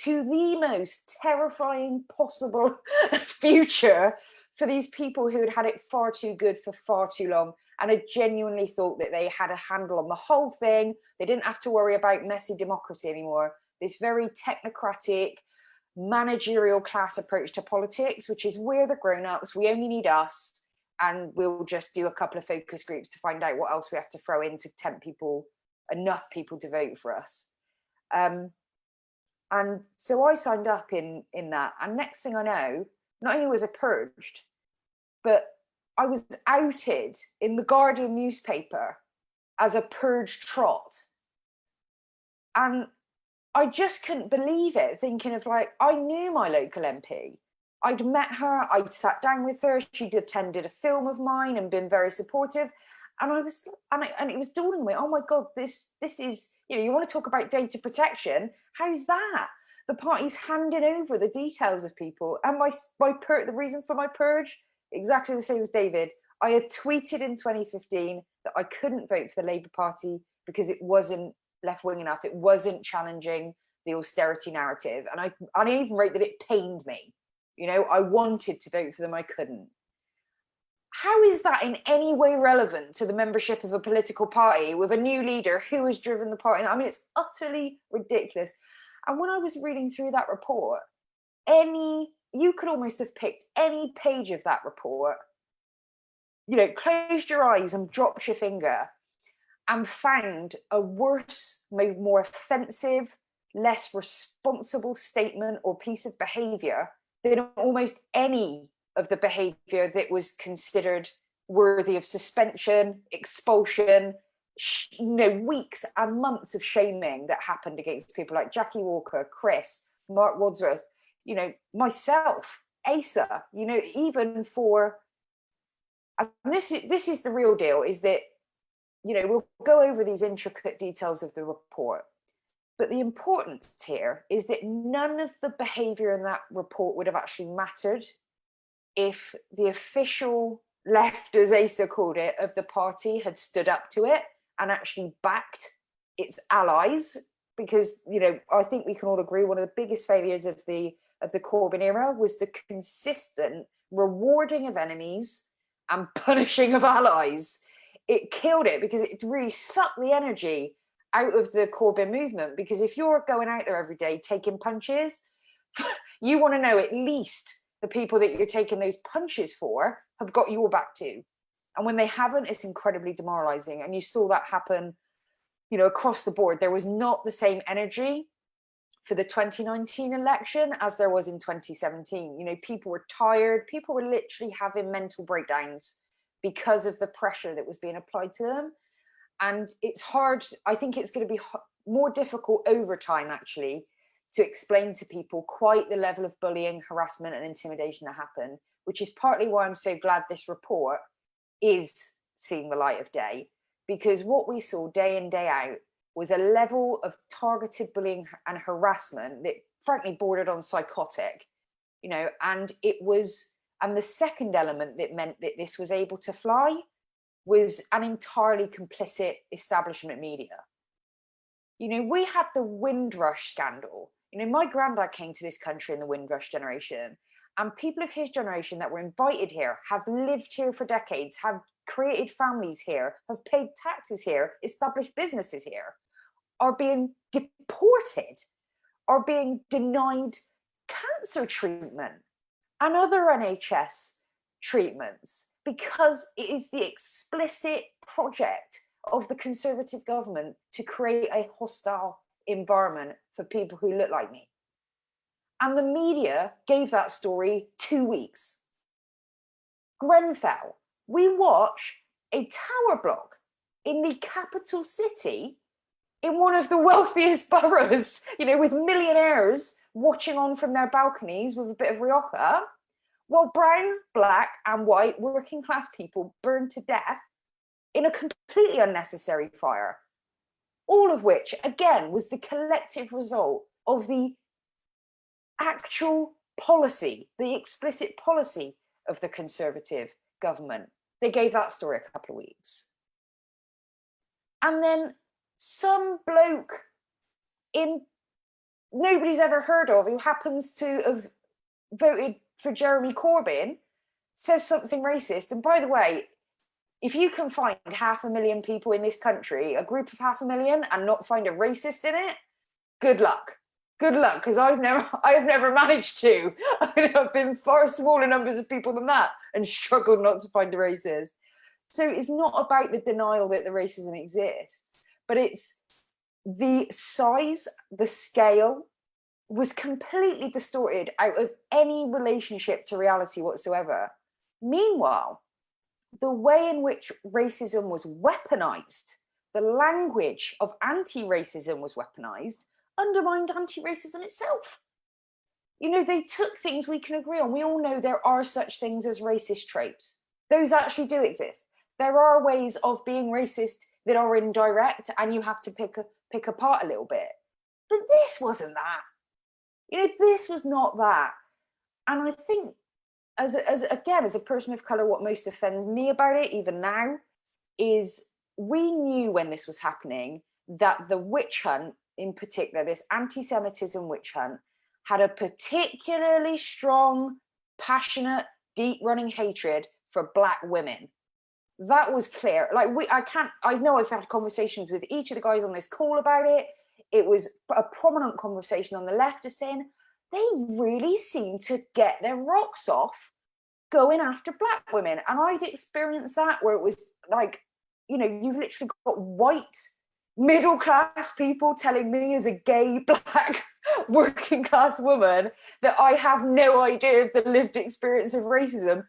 to the most terrifying possible future for these people who had had it far too good for far too long, and had genuinely thought that they had a handle on the whole thing. They didn't have to worry about messy democracy anymore. This very technocratic, managerial class approach to politics, which is we're the grown-ups, we only need us, and we'll just do a couple of focus groups to find out what else we have to throw in to tempt people, enough people to vote for us. And so I signed up in that, and next thing I know, not only was I purged, but I was outed in the Guardian newspaper as a purged trot. And I just couldn't believe it, thinking of like, I knew my local MP. I'd met her, I'd sat down with her, she'd attended a film of mine and been very supportive. And it was dawning on me, oh my God, this is, you know, you want to talk about data protection? How's that? The party's handing over the details of people. And the reason for my purge, exactly the same as David. I had tweeted in 2015 that I couldn't vote for the Labour Party because it wasn't left-wing enough. It wasn't challenging the austerity narrative. And I even wrote that it pained me. You know, I wanted to vote for them, I couldn't. How is that in any way relevant to the membership of a political party with a new leader who has driven the party? I mean, it's utterly ridiculous. And when I was reading through that report, you could almost have picked any page of that report, you know, closed your eyes and dropped your finger and found a worse, more offensive, less responsible statement or piece of behaviour than almost any of the behaviour that was considered worthy of suspension, expulsion, you know, weeks and months of shaming that happened against people like Jackie Walker, Chris, Mark Wadsworth, you know, myself, Asa, you know, even for, and this is the real deal, is that, you know, we'll go over these intricate details of the report, but the importance here is that none of the behaviour in that report would have actually mattered if the official left, as Asa called it, of the party had stood up to it and actually backed its allies. Because, you know, I think we can all agree one of the biggest failures of the Corbyn era was the consistent rewarding of enemies and punishing of allies. It killed it because it really sucked the energy out of the Corbyn movement. Because if you're going out there every day taking punches, you want to know at least the people that you're taking those punches for have got your back too. And when they haven't, it's incredibly demoralizing. And you saw that happen, you know, across the board. There was not the same energy for the 2019 election as there was in 2017. You know, people were tired. People were literally having mental breakdowns because of the pressure that was being applied to them. And it's hard. I think it's going to be more difficult over time, actually, to explain to people quite the level of bullying, harassment and intimidation that happened, which is partly why I'm so glad this report is seeing the light of day, because what we saw day in, day out was a level of targeted bullying and harassment that frankly bordered on psychotic, you know, and the second element that meant that this was able to fly was an entirely complicit establishment media. You know, we had the Windrush scandal. You know, my granddad came to this country in the Windrush generation, and people of his generation that were invited here have lived here for decades, have created families here, have paid taxes here, established businesses here, are being deported, are being denied cancer treatment and other NHS treatments because it is the explicit project of the Conservative government to create a hostile environment for people who look like me. And the media gave that story 2 weeks. Grenfell, we watch a tower block in the capital city in one of the wealthiest boroughs, you know, with millionaires watching on from their balconies with a bit of Rioja, while brown, black and white working class people burned to death in a completely unnecessary fire. All of which, again, was the collective result of the actual policy, the explicit policy of the Conservative government. They gave that story a couple of weeks. And then some bloke nobody's ever heard of, who happens to have voted for Jeremy Corbyn, says something racist. And by the way, if you can find 500,000 people in this country, a group of 500,000, and not find a racist in it, good luck. Good luck, because I've never managed to. I've been far smaller numbers of people than that and struggled not to find a racist. So it's not about the denial that the racism exists, but it's the size, the scale was completely distorted out of any relationship to reality whatsoever. Meanwhile, the way in which racism was weaponized, the language of anti-racism was weaponized, undermined anti-racism itself. You know, they took things we can agree on. We all know there are such things as racist tropes. Those actually do exist. There are ways of being racist that are indirect, and you have to pick apart a little bit. But this wasn't that. You know, this was not that. And I think, as a person of colour, what most offends me about it, even now, is we knew when this was happening that the witch hunt, in particular, this anti-Semitism witch hunt, had a particularly strong, passionate, deep-running hatred for Black women. That was clear. Like, I know I've had conversations with each of the guys on this call about it. It was a prominent conversation on the left of saying they really seem to get their rocks off going after Black women. And I'd experienced that, where it was like, you know, you've literally got white middle-class people telling me, as a gay Black working class woman, that I have no idea of the lived experience of racism,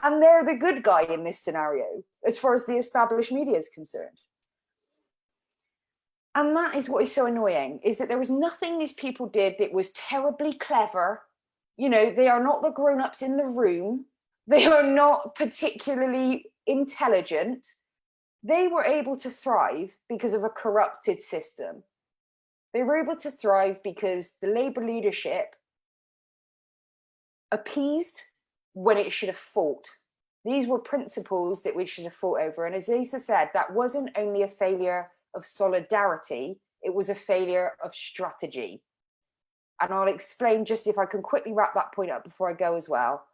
and they're the good guy in this scenario as far as the established media is concerned. And that is what is so annoying, is that there was nothing these people did that was terribly clever. You know, they are not the grown-ups in the room. They are not particularly intelligent. They were able to thrive because of a corrupted system. They were able to thrive because the Labour leadership appeased when it should have fought. These were principles that we should have fought over. And as Asa said, that wasn't only a failure of solidarity, it was a failure of strategy. And I'll explain, just if I can quickly wrap that point up before I go as well.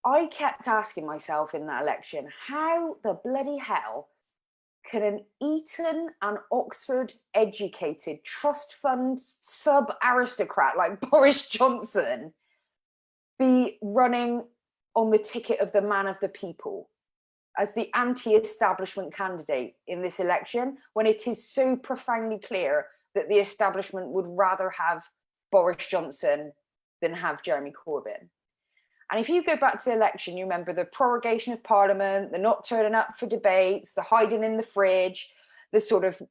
I kept asking myself in that election, how the bloody hell can an Eton and Oxford educated trust fund sub-aristocrat like Boris Johnson be running on the ticket of the man of the people as the anti-establishment candidate in this election, when it is so profoundly clear that the establishment would rather have Boris Johnson than have Jeremy Corbyn? And if you go back to the election, you remember the prorogation of Parliament, the not turning up for debates, the hiding in the fridge, the sort of,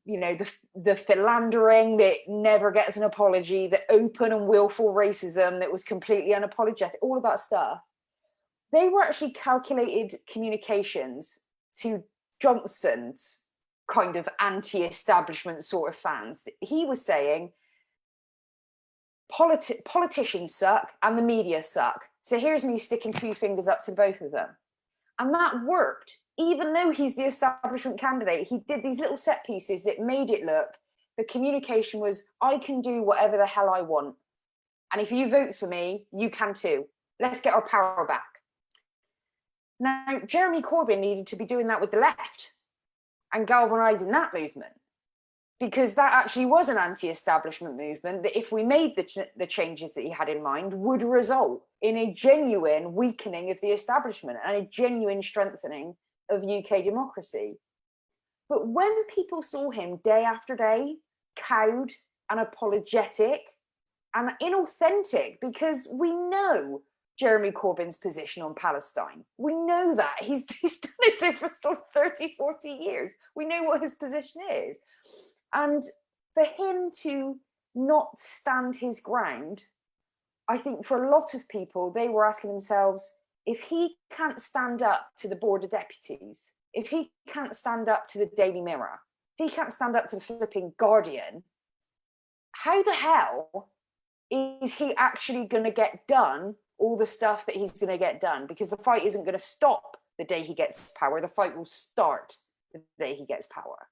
you know, the philandering that never gets an apology, the open and willful racism that was completely unapologetic, all of that stuff. They were actually calculated communications to Johnson's kind of anti-establishment sort of fans. He was saying, politicians suck and the media suck. So here's me sticking two fingers up to both of them. And that worked. Even though he's the establishment candidate, he did these little set pieces that made it look, the communication was, I can do whatever the hell I want. And if you vote for me, you can too. Let's get our power back. Now, Jeremy Corbyn needed to be doing that with the left and galvanizing that movement, because that actually was an anti-establishment movement that, if we made the changes that he had in mind, would result in a genuine weakening of the establishment and a genuine strengthening of UK democracy. But when people saw him day after day, cowed and apologetic and inauthentic, because we know Jeremy Corbyn's position on Palestine. We know that. He's done this over sort of 30, 40 years. We know what his position is. And for him to not stand his ground, I think for a lot of people, they were asking themselves, if he can't stand up to the Board of Deputies, if he can't stand up to the Daily Mirror, if he can't stand up to the flipping Guardian, how the hell is he actually going to get done all the stuff that he's going to get done? Because the fight isn't going to stop the day he gets power. The fight will start the day he gets power.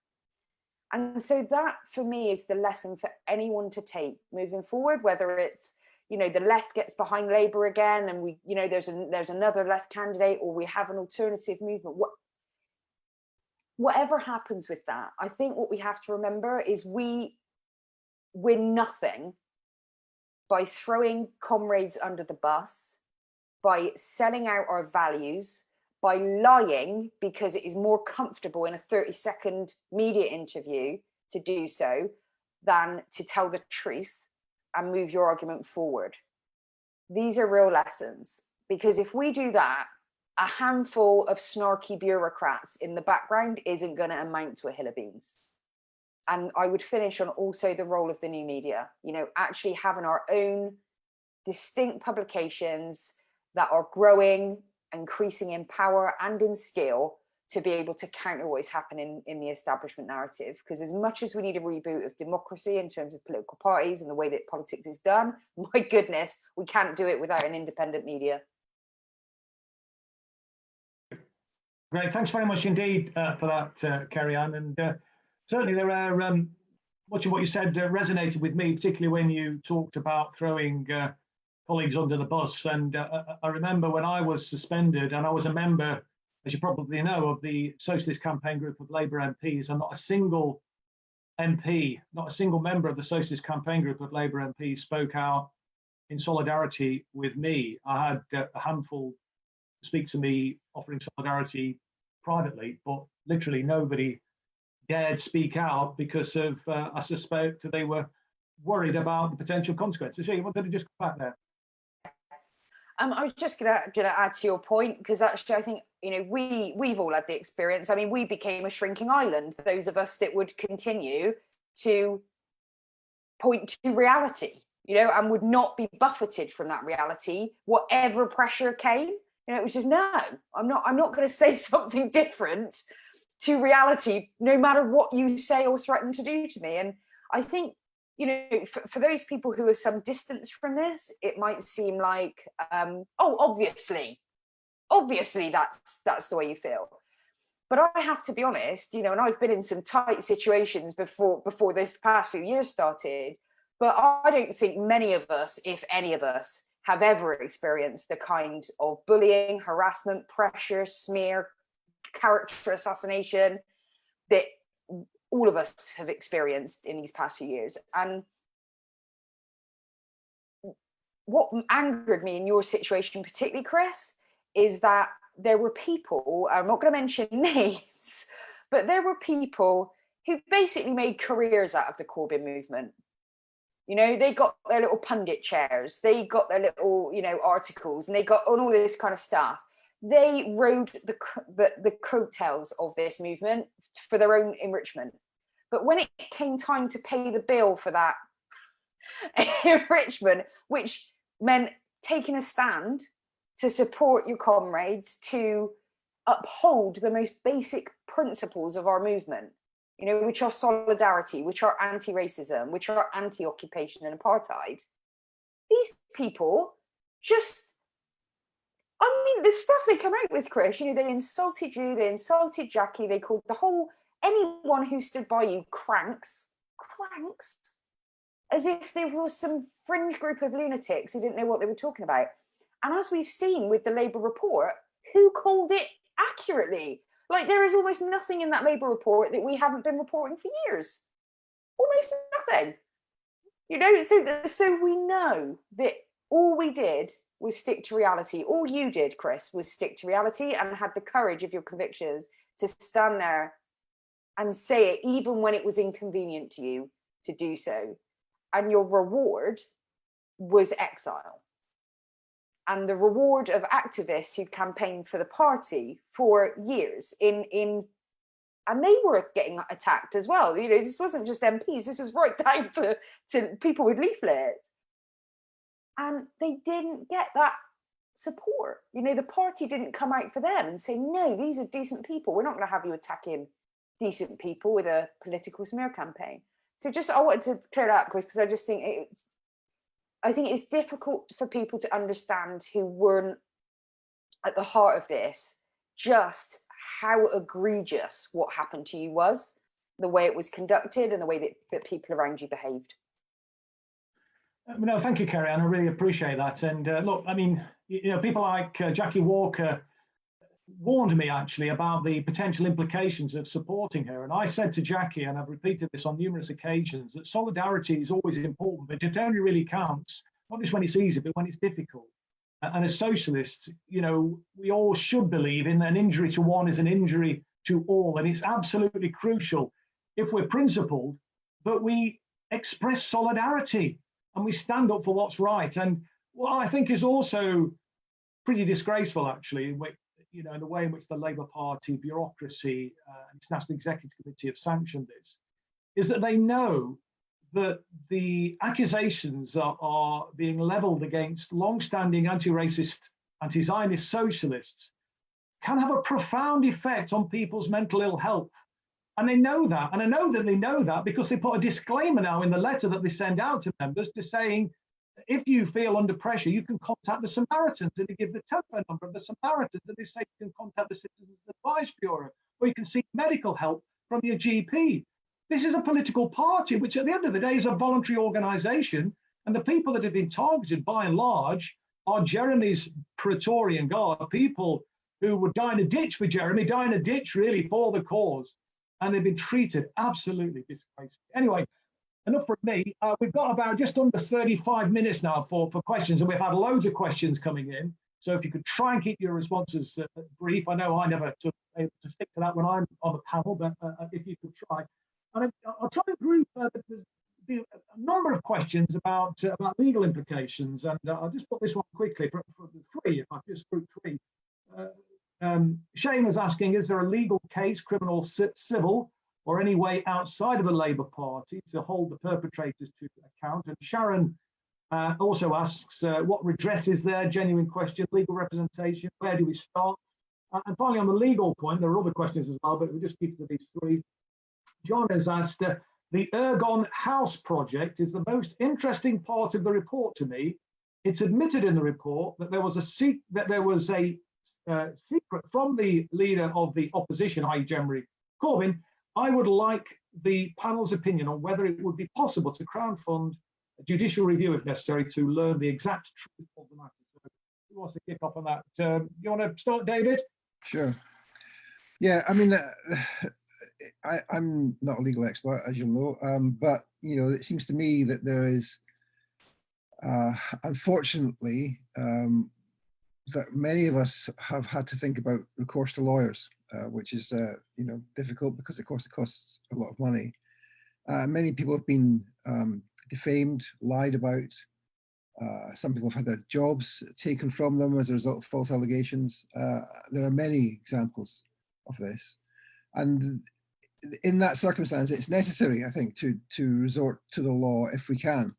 And so that, for me, is the lesson for anyone to take moving forward, whether it's, you know, the left gets behind Labour again and we, you know, there's another left candidate, or we have an alternative movement. Whatever happens with that, I think what we have to remember is we win nothing by throwing comrades under the bus, by selling out our values, by lying because it is more comfortable in a 30-second media interview to do so than to tell the truth and move your argument forward. These are real lessons, because if we do that, a handful of snarky bureaucrats in the background isn't going to amount to a hill of beans. And I would finish on also the role of the new media, you know, actually having our own distinct publications that are growing, increasing in power and in scale to be able to counter what is happening in the establishment narrative. Because as much as we need a reboot of democracy in terms of political parties and the way that politics is done, my goodness, we can't do it without an independent media. Great, thanks very much indeed for that, Kerry-Anne. And certainly there are, much of what you said resonated with me, particularly when you talked about throwing colleagues under the bus. And I remember when I was suspended, and I was a member, as you probably know, of the Socialist Campaign Group of Labour MPs, and not a single MP, not a single member of the Socialist Campaign Group of Labour MPs spoke out in solidarity with me. I had a handful speak to me offering solidarity privately, but literally nobody dared speak out because of, I suspect they were worried about the potential consequences. So you wanted to just come back there. I was just gonna add to your point, because actually I think, you know, we've all had the experience. I mean, we became a shrinking island, those of us that would continue to point to reality, you know, and would not be buffeted from that reality, whatever pressure came. You know, it was just, no, I'm not going to say something different to reality, no matter what you say or threaten to do to me. And I think, you know, for those people who have some distance from this, it might seem like, oh, obviously that's the way you feel. But I have to be honest, you know, and I've been in some tight situations before this past few years started, but I don't think many of us, if any of us, have ever experienced the kind of bullying, harassment, pressure, smear, character assassination that all of us have experienced in these past few years. And what angered me in your situation, particularly, Chris, is that there were people, I'm not going to mention names, but there were people who basically made careers out of the Corbyn movement. You know, they got their little pundit chairs, they got their little, you know, articles, and they got on all this kind of stuff. They rode the coattails of this movement for their own enrichment. But when it came time to pay the bill for that enrichment, which meant taking a stand to support your comrades, to uphold the most basic principles of our movement, you know, which are solidarity, which are anti-racism, which are anti-occupation and apartheid, these people just, I mean, the stuff they come out with, Chris, you know, they insulted you, they insulted Jackie, they called anyone who stood by you cranks, as if there was some fringe group of lunatics who didn't know what they were talking about. And as we've seen with the Labour report, who called it accurately? Like, there is almost nothing in that Labour report that we haven't been reporting for years. Almost nothing. You know, so we know that all we did was stick to reality. All you did, Chris, was stick to reality and had the courage of your convictions to stand there and say it, even when it was inconvenient to you to do so. And your reward was exile. And the reward of activists who campaigned for the party for years and they were getting attacked as well. You know, this wasn't just MPs, this was right down to people with leaflets. And they didn't get that support. You know, the party didn't come out for them and say, no, these are decent people. We're not going to have you attacking decent people with a political smear campaign. So just, I wanted to clear that, Chris, because I think it's difficult for people to understand who weren't at the heart of this, just how egregious what happened to you was, the way it was conducted and the way that people around you behaved. No, thank you, Kerry-Anne. I really appreciate that. And look, I mean, people like Jackie Walker warned me actually about the potential implications of supporting her. And I said to Jackie, and I've repeated this on numerous occasions, that solidarity is always important, but it only really counts, not just when it's easy, but when it's difficult. And as socialists, we all should believe in an injury to one is an injury to all. And it's absolutely crucial, if we're principled, that we express solidarity and we stand up for what's right. And what I think is also pretty disgraceful, actually, in the way in which the Labour Party bureaucracy and its National Executive Committee have sanctioned this, is that they know that the accusations are being levelled against long-standing anti-racist, anti-Zionist socialists can have a profound effect on people's mental ill health. And they know that. And I know that they know that because they put a disclaimer now in the letter that they send out to members to saying, if you feel under pressure, you can contact the Samaritans, and they give the telephone number of the Samaritans, and they say you can contact the Citizens Advice Bureau, or you can seek medical help from your GP. This is a political party, which at the end of the day is a voluntary organisation, and the people that have been targeted by and large are Jeremy's Praetorian Guard, people who would die in a ditch for Jeremy, die in a ditch really for the cause, and they've been treated absolutely disgracefully. Anyway, enough from me. We've got about just under 35 minutes now for questions, and we've had loads of questions coming in. So if you could try and keep your responses brief. I know I never took able to stick to that when I'm on the panel, but if you could try. And I'll try and group, there's been a number of questions about legal implications, and I'll just put this one quickly for the three, if I just group three. Shane was asking, is there a legal case, criminal, civil, or any way outside of the Labour Party to hold the perpetrators to account? And Sharon also asks, what redress is there? Genuine question, legal representation, where do we start? And finally, on the legal point, there are other questions as well, but we'll just keep it to these three. John has asked, the Ergon House project is the most interesting part of the report to me. It's admitted in the report that there was a secret from the leader of the opposition, i.e. Jeremy Corbyn. I would like the panel's opinion on whether it would be possible to crowdfund a judicial review if necessary to learn the exact truth of the matter. So who wants to kick off on that? You want to start, David? Sure. Yeah, I mean, I'm not a legal expert, as you'll know, but it seems to me that there is, unfortunately, that many of us have had to think about recourse to lawyers, which is difficult because, of course, it costs a lot of money. Many people have been defamed, lied about. Some people have had their jobs taken from them as a result of false allegations. There are many examples of this. And in that circumstance, it's necessary, I think, to resort to the law if we can.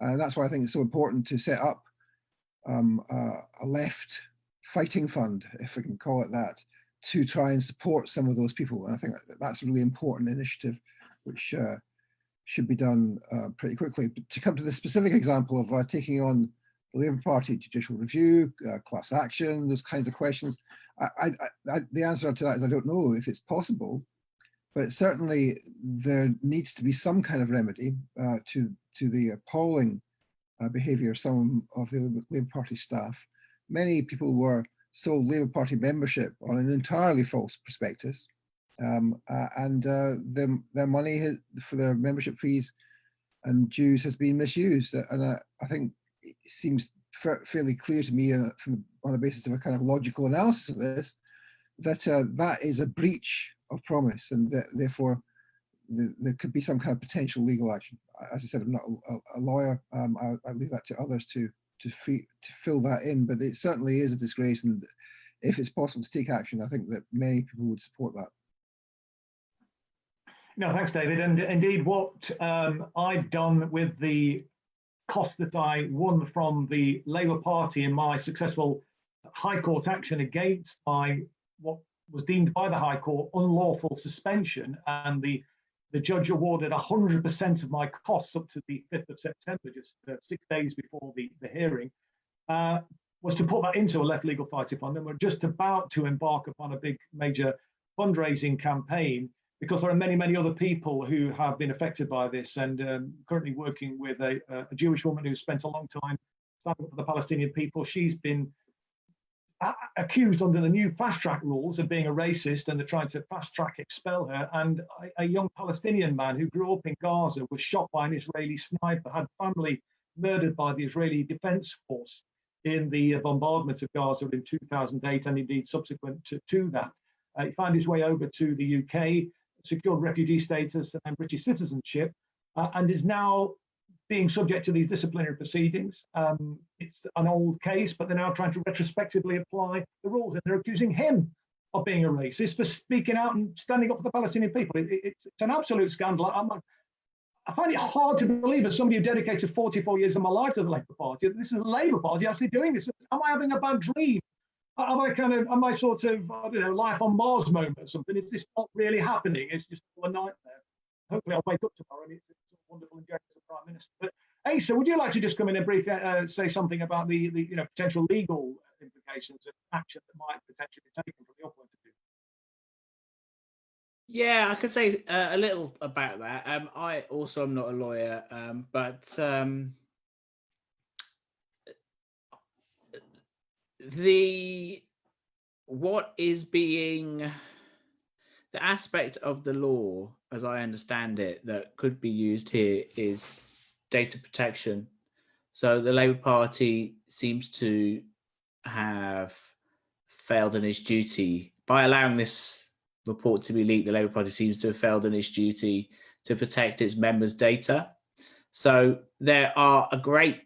And that's why I think it's so important to set up a left fighting fund, if we can call it that, to try and support some of those people. And I think that's a really important initiative, which should be done pretty quickly. But to come to the specific example of taking on the Labour Party judicial review, class action, those kinds of questions, the answer to that is I don't know if it's possible, but certainly there needs to be some kind of remedy to the appalling behaviour of some of the Labour Party staff. Many people were sold Labour Party membership on an entirely false prospectus, and their money for their membership fees and dues has been misused. And I think it seems fairly clear to me on the basis of a kind of logical analysis of this, that that is a breach of promise, and that therefore there could be some kind of potential legal action. As I said, I'm not a lawyer. I leave that to others to fill that in, but it certainly is a disgrace, and if it's possible to take action, I think that many people would support that. No, thanks, David. And indeed, what I've done with the cost that I won from the Labour Party in my successful High Court action against what was deemed by the High Court unlawful suspension, and the the judge awarded 100% of my costs up to the 5th of September, just 6 days before the hearing, was to put that into a left legal fighting fund. And we're just about to embark upon a big major fundraising campaign, because there are many, many other people who have been affected by this, and currently working with a Jewish woman who spent a long time standing up for the Palestinian people. She's been accused under the new fast track rules of being a racist, and they're trying to fast track expel her. And a young Palestinian man who grew up in Gaza was shot by an Israeli sniper, had family murdered by the Israeli Defense Force in the bombardment of Gaza in 2008, and indeed subsequent to that. He found his way over to the UK, secured refugee status and British citizenship, and is now being subject to these disciplinary proceedings. It's an old case, but they're now trying to retrospectively apply the rules, and they're accusing him of being a racist for speaking out and standing up for the Palestinian people. It's an absolute scandal. I find it hard to believe, as somebody who dedicated 44 years of my life to the Labour Party, that this is the Labour Party actually doing this. Am I having a bad dream? Am I sort of, I don't know, life on Mars moment or something? Is this not really happening? It's just a nightmare. Hopefully I'll wake up tomorrow and it's wonderful and great as the Prime Minister. But Asa, would you like to just come in and briefly say something about the potential legal implications of action that might potentially be taken from your point of view? Yeah, I could say a little about that. I also am not a lawyer, but the aspect of the law, as I understand it, that could be used here is data protection. So the Labour Party seems to have failed in its duty by allowing this report to be leaked. The Labour Party seems to have failed in its duty to protect its members' data. So there are a great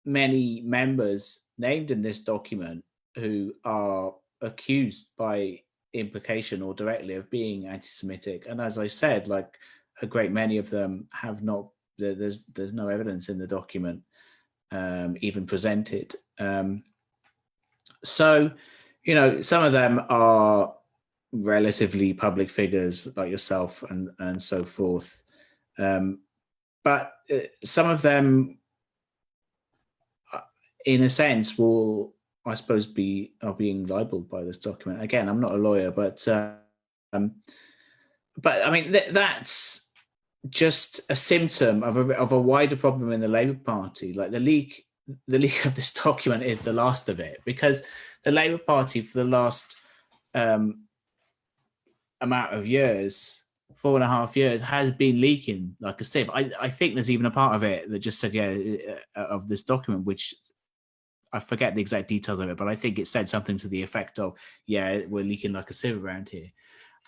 many members named in this document who are accused by implication or directly of being anti-Semitic. And as I said, like a great many of them have not, there's no evidence in the document even presented. So, some of them are relatively public figures like yourself and so forth. But some of them, in a sense, will, I suppose, are being libeled by this document. Again, I'm not a lawyer, but I mean that's just a symptom of a wider problem in the Labour Party. Like the leak of this document is the last of it, because the Labour Party for the last amount of years, 4.5 years, has been leaking like a sieve. I think there's even a part of it that just said, of this document, which I forget the exact details of it, but I think it said something to the effect of, we're leaking like a sieve around here.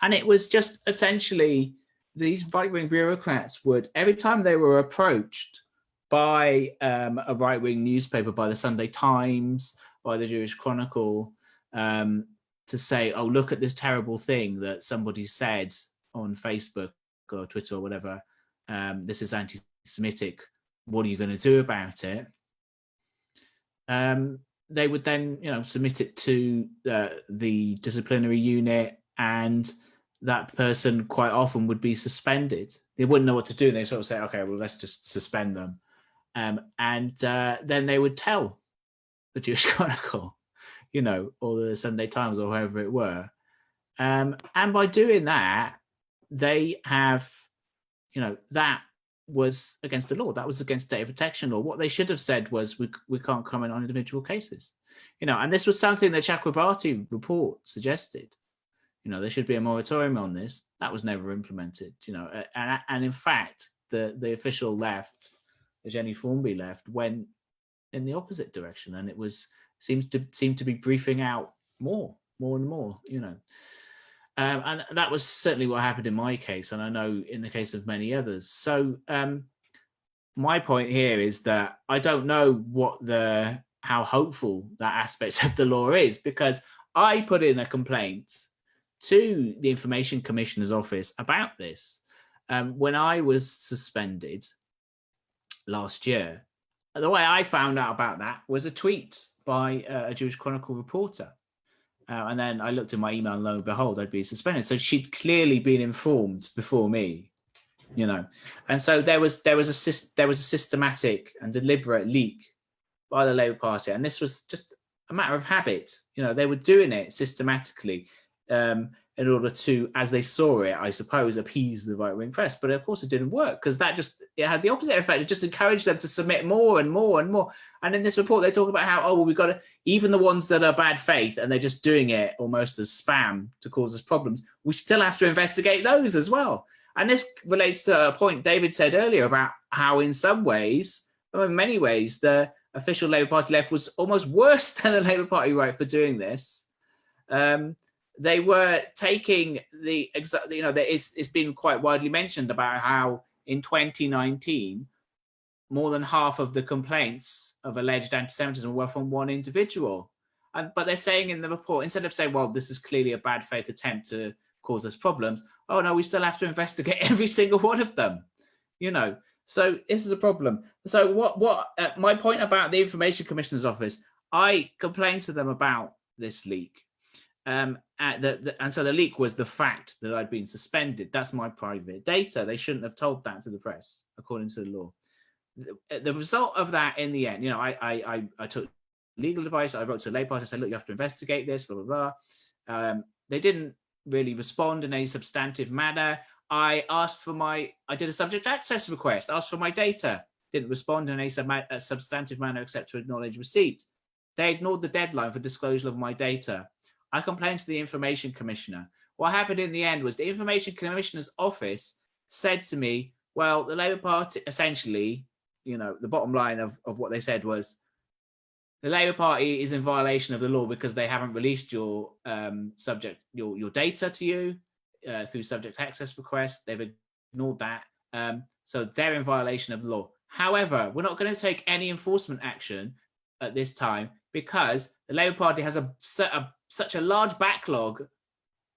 And it was just essentially these right-wing bureaucrats would, every time they were approached by a right-wing newspaper, by the Sunday Times, by the Jewish Chronicle, to say, oh, look at this terrible thing that somebody said on Facebook or Twitter or whatever, this is anti-Semitic, what are you going to do about it? They would then, submit it to the disciplinary unit, and that person quite often would be suspended. They wouldn't know what to do. They sort of say, okay, well, let's just suspend them. And then they would tell the Jewish Chronicle, or the Sunday Times or whoever it were. And by doing that, they have, that was against the law. That was against data protection law. What they should have said was, we can't comment on individual cases. And this was something the Chakrabarti report suggested. There should be a moratorium on this. That was never implemented, and in fact, the official left, the Jenny Formby left, went in the opposite direction, and it seemed to be briefing out more and more, and that was certainly what happened in my case, and I know in the case of many others. So my point here is that I don't know how hopeful that aspect of the law is, because I put in a complaint to the Information Commissioner's office about this when I was suspended last year. The way I found out about that was a tweet by a Jewish Chronicle reporter. And then I looked at my email and lo and behold, I'd been suspended. So she'd clearly been informed before me And so there was a systematic and deliberate leak by the Labour Party, and this was just a matter of habit. They were doing it systematically in order to, as they saw it, I suppose, appease the right-wing press. But of course, it didn't work, because it had the opposite effect. It just encouraged them to submit more and more and more. And in this report, they talk about how, we've got to, even the ones that are bad faith and they're just doing it almost as spam to cause us problems, we still have to investigate those as well. And this relates to a point David said earlier about how, in some ways, in many ways, the official Labour Party left was almost worse than the Labour Party right for doing this. They were taking it's been quite widely mentioned about how in 2019, more than half of the complaints of alleged anti-Semitism were from one individual. But they're saying in the report, instead of saying, well, this is clearly a bad faith attempt to cause us problems, oh no, we still have to investigate every single one of them, So this is a problem. So what my point about the Information Commissioner's Office, I complained to them about this leak. And so the leak was the fact that I'd been suspended. That's my private data. They shouldn't have told that to the press, according to the law. The result of that, in the end, I took legal advice. I wrote to the Labour Party. I said, look, you have to investigate this, blah, blah, blah. They didn't really respond in any substantive manner. I did a subject access request, asked for my data, didn't respond in a substantive manner except to acknowledge receipt. They ignored the deadline for disclosure of my data. I complained to the Information Commissioner. What happened in the end was the Information Commissioner's Office said to me, well, the Labour Party, essentially, the bottom line of what they said was, the Labour Party is in violation of the law because they haven't released your your data to you through subject access requests. They've ignored that. So they're in violation of the law. However, we're not going to take any enforcement action at this time because the Labour Party has such a large backlog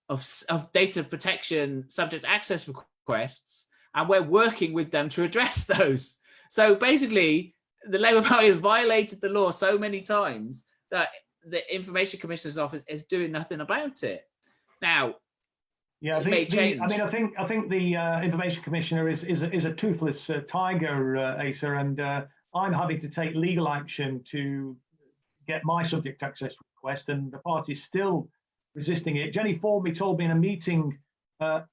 of data protection subject access requests, and we're working with them to address those. So basically, the Labour Party has violated the law so many times that the Information Commissioner's Office is doing nothing about it. Now, yeah, it may change. I think the Information Commissioner is a toothless tiger, Asa, and I'm having to take legal action to get my subject access request, and the party's still resisting it. Jenny Formby told me in a meeting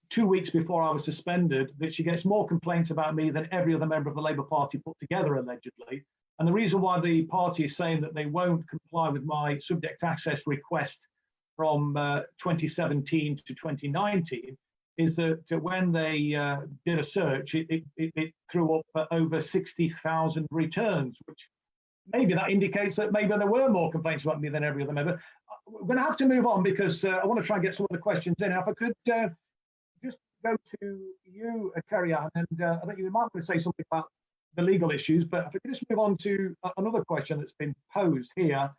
2 weeks before I was suspended that she gets more complaints about me than every other member of the Labour Party put together, allegedly. And the reason why the party is saying that they won't comply with my subject access request from 2017 to 2019 is that when they did a search, it threw up over 60,000 returns, which maybe that indicates that maybe there were more complaints about me than every other member. We're going to have to move on because I want to try and get some of the questions in. Now, if I could just go to you, Kerry-Anne, and I think you might want to say something about the legal issues, but if I could just move on to another question that's been posed here,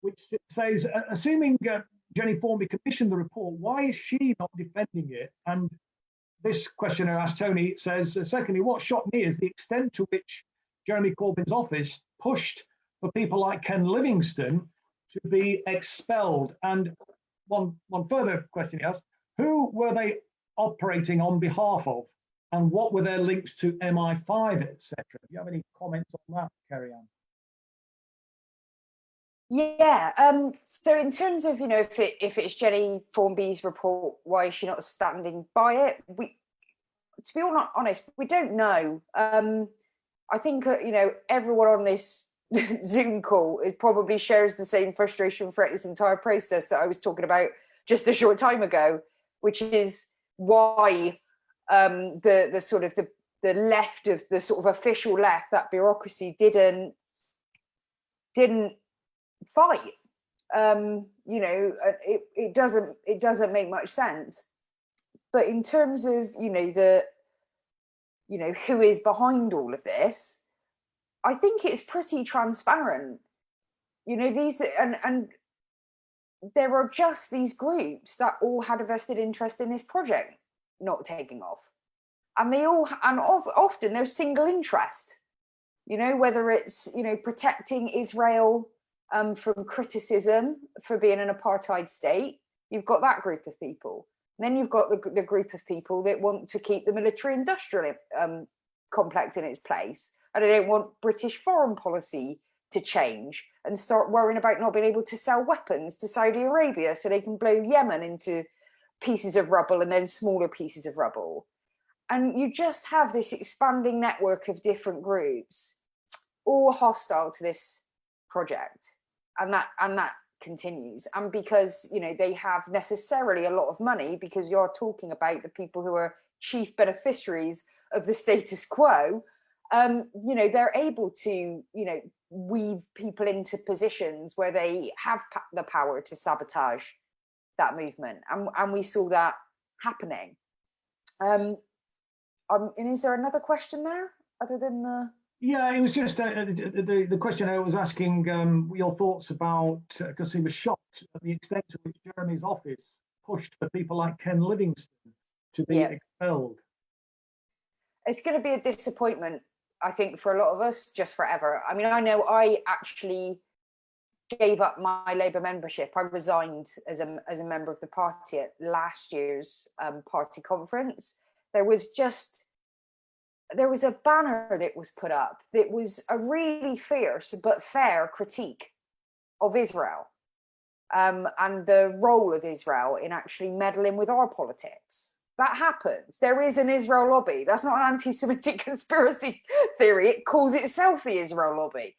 which says, assuming Jenny Formby commissioned the report, why is she not defending it? And this questioner asked Tony, says, secondly, what shocked me is the extent to which Jeremy Corbyn's office pushed for people like Ken Livingstone to be expelled. And one further question he asked, who were they operating on behalf of? And what were their links to MI5, etc.? Do you have any comments on that, Kerry-Anne? Yeah. So in terms of, if it's Jenny Formby's report, why is she not standing by it? To be honest, we don't know. I think everyone on this Zoom call probably shares the same frustration throughout this entire process that I was talking about just a short time ago, which is why the sort of the left of the sort of official left, that bureaucracy didn't fight. It doesn't make much sense. But in terms of who is behind all of this, I think it's pretty transparent. These and there are just these groups that all had a vested interest in this project not taking off, and often there's single interest. Whether it's protecting Israel from criticism for being an apartheid state, you've got that group of people. Then you've got the group of people that want to keep the military-industrial complex in its place, and they don't want British foreign policy to change and start worrying about not being able to sell weapons to Saudi Arabia so they can blow Yemen into pieces of rubble and then smaller pieces of rubble. And you just have this expanding network of different groups, all hostile to this project, and that continues. And because, you know, they have necessarily a lot of money, because you're talking about the people who are chief beneficiaries of the status quo, you know, they're able to, you know, weave people into positions where they have the power to sabotage that movement, and we saw that happening. And is there another question there other than the? Yeah, it was just the question I was asking your thoughts about, because he was shocked at the extent to which Jeremy's office pushed for people like Ken Livingstone to be expelled. It's going to be a disappointment, I think, for a lot of us, just forever. I mean, I know I actually gave up my Labour membership. I resigned as a member of the party at last year's party conference. There was a banner that was put up that was a really fierce but fair critique of Israel and the role of Israel in actually meddling with our politics. That happens. There is an Israel lobby. That's not an anti-Semitic conspiracy theory. It calls itself the Israel lobby.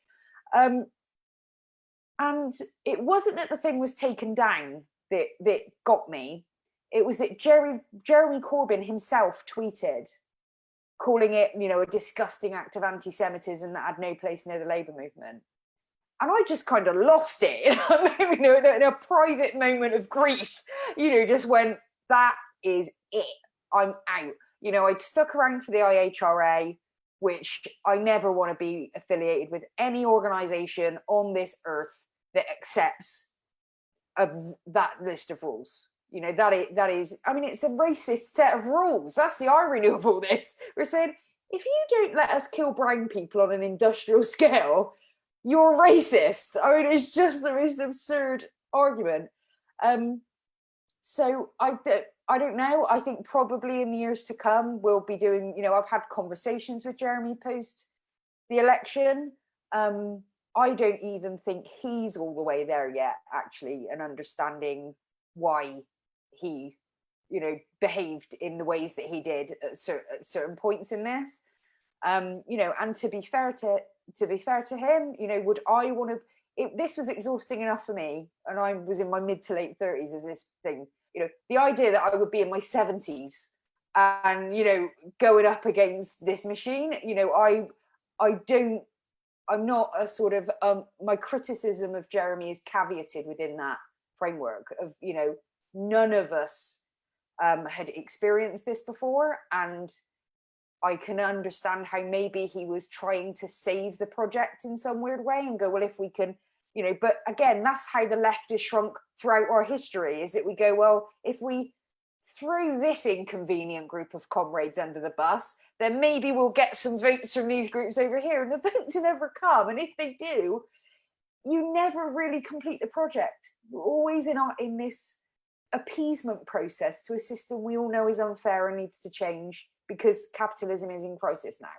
And it wasn't that the thing was taken down that got me. It was that Jeremy Corbyn himself tweeted, calling it, you know, a disgusting act of anti-Semitism that had no place near the Labour movement. And I just kind of lost it, you know, in a private moment of grief, you know, just went, that is it. I'm out. You know, I'd stuck around for the IHRA, which I never want to be affiliated with any organisation on this earth that accepts that list of rules. You know, that is, I mean, it's a racist set of rules. That's the irony of all this. We're saying, if you don't let us kill brown people on an industrial scale, you're racist. I mean, it's just the most absurd argument. So I don't know. I think probably in the years to come, we'll be doing, you know, I've had conversations with Jeremy post the election. I don't even think he's all the way there yet, actually, and understanding why he, you know, behaved in the ways that he did at certain points in this. You know, and to be fair to him, you know, would I want to? This was exhausting enough for me, and I was in my mid to late 30s as this thing. You know, the idea that I would be in my 70s and, you know, going up against this machine, you know, I'm not a sort of, my criticism of Jeremy is caveated within that framework of, you know, none of us had experienced this before. And I can understand how maybe he was trying to save the project in some weird way and go, well, if we can, you know, but again, that's how the left has shrunk throughout our history, is that we go, well, if we threw this inconvenient group of comrades under the bus, then maybe we'll get some votes from these groups over here, and the votes never come. And if they do, you never really complete the project. You're always in this appeasement process to a system we all know is unfair and needs to change, because capitalism is in crisis now.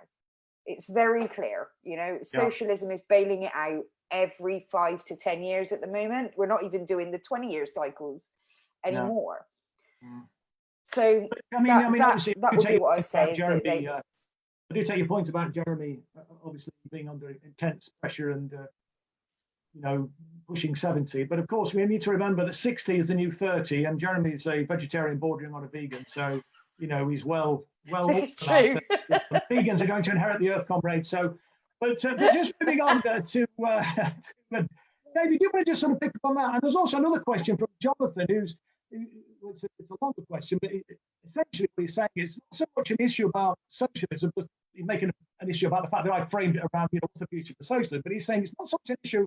It's very clear, you know, socialism is bailing it out every 5 to 10 years at the moment. We're not even doing the 20-year cycles anymore. No. So I mean, obviously, that would be what I say. Jeremy, I do take your point about Jeremy, obviously being under intense pressure and, you know, pushing 70. But of course, we need to remember that 60 is the new 30, and Jeremy's a vegetarian bordering on a vegan. So, you know, he's well. This is true. Vegans are going to inherit the earth, comrades. So, but just moving on to David, do you want to just sort of pick up on that? And there's also another question from Jonathan, it's a longer question, but essentially what he's saying is not so much an issue about socialism, but he's making an issue about the fact that I framed it around, you know, what's the future for socialism, but he's saying it's not so much an issue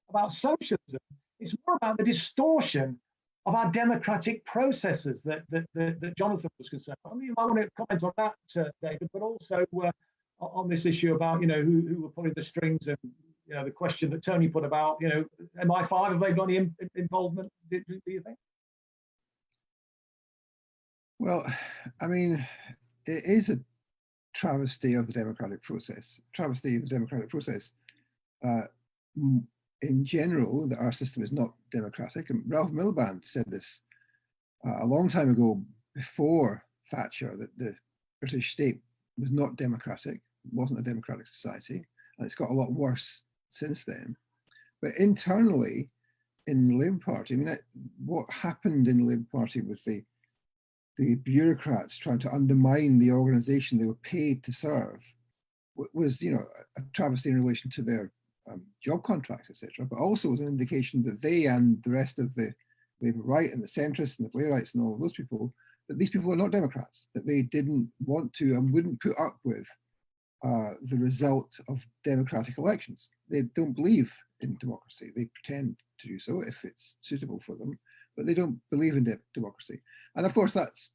about socialism, it's more about the distortion of our democratic processes that Jonathan was concerned about. I mean, you might want to comment on that, David, but also on this issue about, you know, who were pulling the strings, and, you know, the question that Tony put about, you know, MI5, have they got any involvement, do you think? Well, I mean, it is a travesty of the democratic process. Travesty of the democratic process. In general, that our system is not democratic. And Ralph Miliband said this a long time ago, before Thatcher, that the British state was not democratic, wasn't a democratic society, and it's got a lot worse since then. But internally, in the Labour Party, I mean, what happened in the Labour Party with the bureaucrats trying to undermine the organisation they were paid to serve was, you know, a travesty in relation to their job contracts, etc., but also was an indication that they and the rest of the Labour right and the centrists and the Blairites and all of those people, that these people are not Democrats, that they didn't want to and wouldn't put up with the result of democratic elections. They don't believe in democracy. They pretend to do so if it's suitable for them, but they don't believe in democracy. And of course, that's,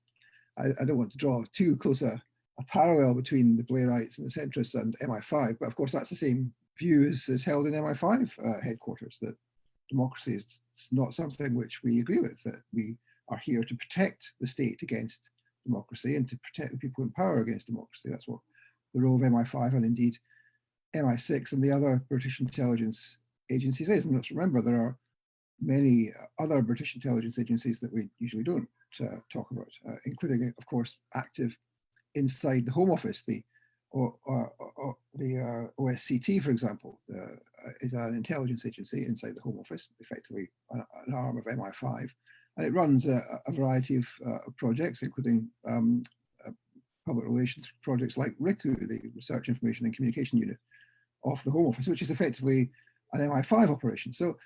I don't want to draw too close a parallel between the Blairites and the centrists and MI5, but of course, that's the same view as held in MI5 headquarters, that democracy is not something which we agree with, that we are here to protect the state against democracy and to protect the people in power against democracy. That's what the role of MI5 and indeed MI6 and the other British intelligence agencies is. And let's remember, there are many other British intelligence agencies that we usually don't talk about, including, of course, active inside the Home Office. The OSCT, for example, is an intelligence agency inside the Home Office, effectively an arm of MI5, and it runs a variety of projects, including public relations projects like RICU, the Research, Information and Communication Unit of the Home Office, which is effectively an MI5 operation. So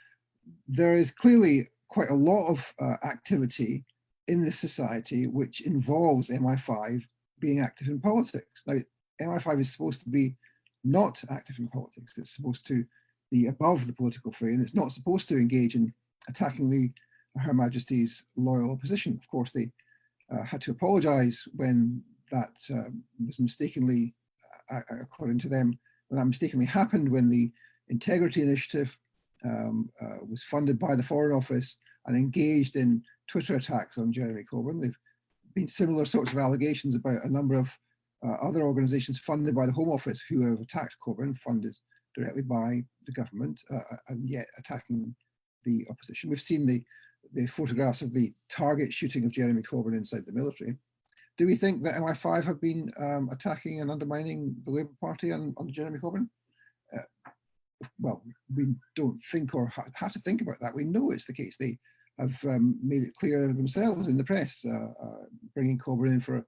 there is clearly quite a lot of activity in this society which involves MI5 being active in politics. Now, MI5 is supposed to be not active in politics. It's supposed to be above the political fray, and it's not supposed to engage in attacking Her Majesty's loyal opposition. Of course, they had to apologise when that was mistakenly, according to them, when that mistakenly happened, when the Integrity Initiative was funded by the Foreign Office and engaged in Twitter attacks on Jeremy Corbyn. There've been similar sorts of allegations about a number of other organisations funded by the Home Office who have attacked Corbyn, funded directly by the government, and yet attacking the opposition. We've seen the photographs of the target shooting of Jeremy Corbyn inside the military. Do we think that MI5 have been attacking and undermining the Labour Party under Jeremy Corbyn? Well, we don't think or have to think about that. We know it's the case. They have made it clear themselves in the press, bringing Corbyn in for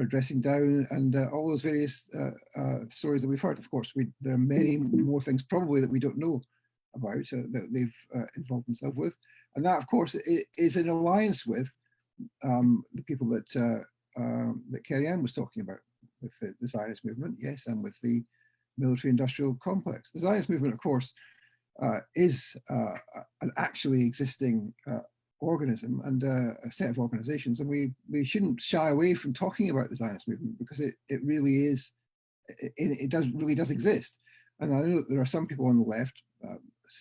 dressing down and all those various stories that we've heard. Of course, there are many more things probably that we don't know about that they've involved themselves with. And that, of course, is in alliance with the people that Kerry-Anne was talking about, with the Zionist movement, yes, and with the military-industrial complex. The Zionist movement, of course, is an actually existing organism and a set of organizations, and we shouldn't shy away from talking about the Zionist movement, because it really is, it really does exist. And I know that there are some people on the left,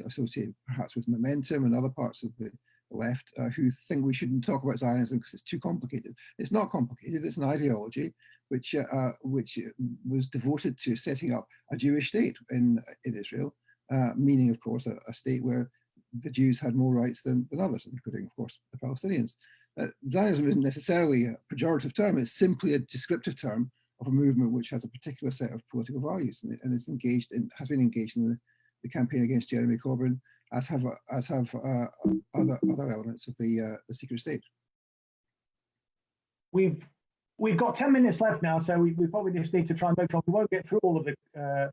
associated perhaps with Momentum and other parts of the left, who think we shouldn't talk about Zionism because it's too complicated. It's not complicated. It's an ideology which was devoted to setting up a Jewish state in Israel, meaning, of course, a state where the Jews had more rights than others, including, of course, the Palestinians. Zionism isn't necessarily a pejorative term. It's simply a descriptive term of a movement which has a particular set of political values, and it's engaged in, has been engaged in the campaign against Jeremy Corbyn, as have other elements of the secret state. We've got 10 minutes left now, so we probably just need to try and move on. We won't get through all of the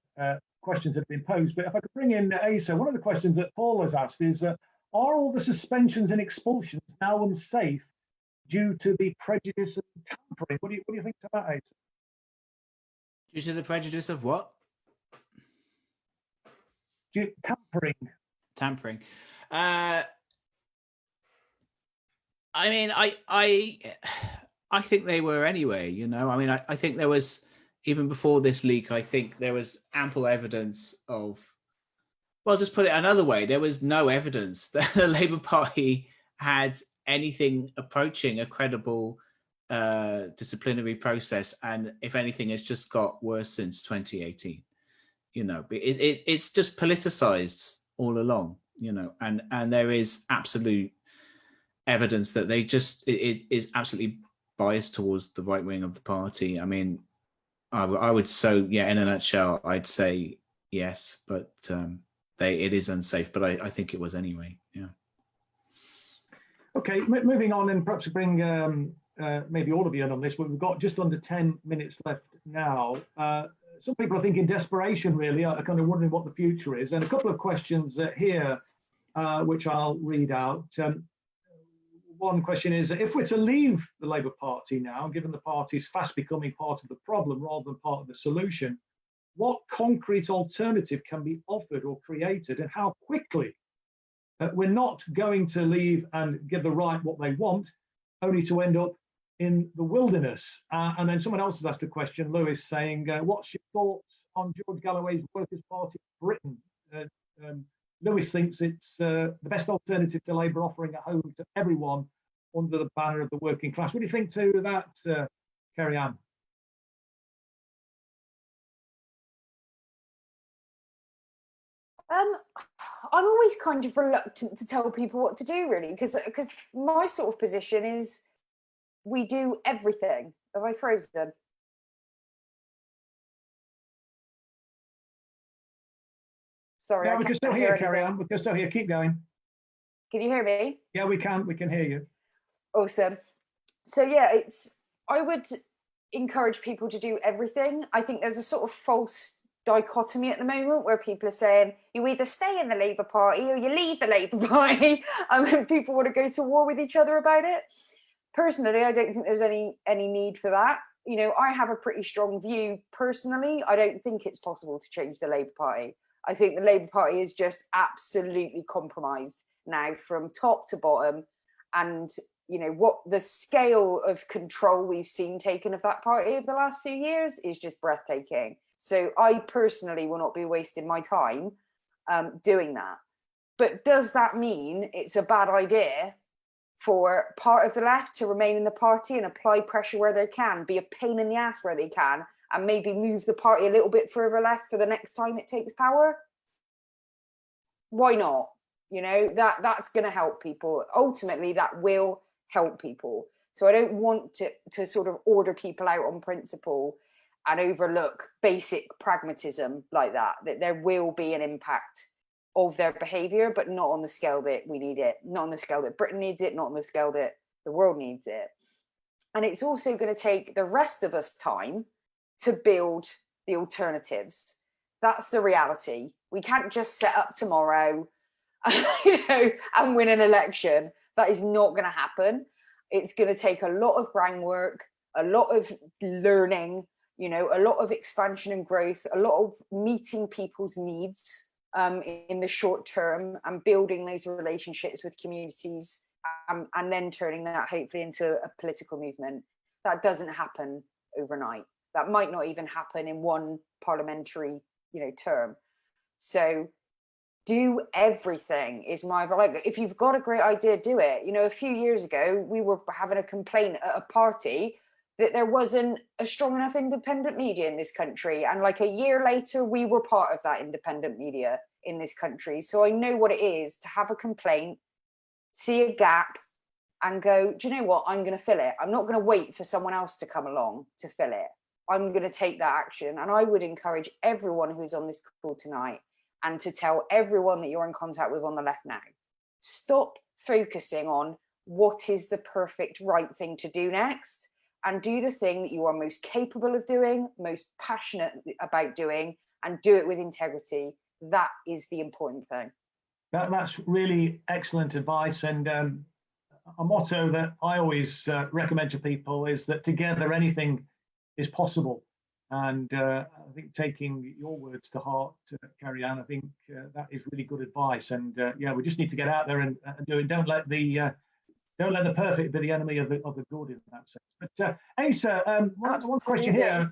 questions that have been posed, but if I could bring in Asa, one of the questions that Paul has asked is, are all the suspensions and expulsions now unsafe due to the prejudice and tampering? What do you think about that, Asa? Due to the prejudice of what? Tampering. I mean, I think they were anyway, you know. I mean, I think there was, even before this leak, I think there was ample evidence of, well, just put it another way, there was no evidence that the Labour Party had anything approaching a credible disciplinary process, and if anything, it's just got worse since 2018. You know, it's just politicized all along. You know, and there is absolute evidence that it is absolutely biased towards the right wing of the party. I mean, I would, so yeah, in a nutshell, I'd say yes, but it is unsafe. But I think it was anyway. Yeah. Okay, moving on, and perhaps bring maybe all of you in on this, but we've got just under 10 minutes left now. Some people are thinking desperation, really, are kind of wondering what the future is. And a couple of questions here, which I'll read out. One question is, if we're to leave the Labour Party now, given the party's fast becoming part of the problem rather than part of the solution, what concrete alternative can be offered or created, and how quickly? We're not going to leave and give the right what they want, only to end up in the wilderness. And then someone else has asked a question, Lewis, saying, what's your thoughts on George Galloway's Workers' Party of Britain? Lewis thinks it's the best alternative to Labour, offering a home to everyone under the banner of the working class. What do you think to that, Kerry-Anne? I'm always kind of reluctant to tell people what to do, really, because my sort of position is we do everything. Have I frozen? Sorry, yeah, we can still hear, Kerry-Anne. We can still hear. Keep going. Can you hear me? Yeah, we can. We can hear you. Awesome. So yeah, I would encourage people to do everything. I think there's a sort of false dichotomy at the moment where people are saying you either stay in the Labour Party or you leave the Labour Party, and people want to go to war with each other about it. Personally, I don't think there's any need for that. You know, I have a pretty strong view personally. I don't think it's possible to change the Labour Party. I think the Labour Party is just absolutely compromised now from top to bottom, and you know what the scale of control we've seen taken of that party over the last few years is just breathtaking. So I personally will not be wasting my time doing that. But does that mean it's a bad idea for part of the left to remain in the party and apply pressure where they can, be a pain in the ass where they can, and maybe move the party a little bit further left for the next time it takes power? Why not? You know, that's going to help people. Ultimately, that will help people. So I don't want to sort of order people out on principle and overlook basic pragmatism like that there will be an impact of their behavior, but not on the scale that we need it, not on the scale that Britain needs it, not on the scale that the world needs it. And it's also going to take the rest of us time to build the alternatives. That's the reality. We can't just set up tomorrow, you know, and win an election. That is not going to happen. It's going to take a lot of groundwork, a lot of learning, you know, a lot of expansion and growth, a lot of meeting people's needs in the short term and building those relationships with communities, and then turning that hopefully into a political movement. That doesn't happen overnight. That might not even happen in one parliamentary, you know, term. So do everything is my advice. If you've got a great idea, do it. You know, a few years ago, we were having a complaint at a party that there wasn't a strong enough independent media in this country. And like a year later, we were part of that independent media in this country. So I know what it is to have a complaint, see a gap, and go, do you know what? I'm going to fill it. I'm not going to wait for someone else to come along to fill it. I'm going to take that action. And I would encourage everyone who's on this call tonight, and to tell everyone that you're in contact with on the left now, stop focusing on what is the perfect right thing to do next, and do the thing that you are most capable of doing, most passionate about doing, and do it with integrity. That is the important thing. That's really excellent advice. And a motto that I always recommend to people is that together anything is possible. And I think taking your words to heart, Kerry-Anne, I think that is really good advice. And yeah, we just need to get out there and do it. Don't let the perfect be the enemy of the good in that sense. But Asa, one question here.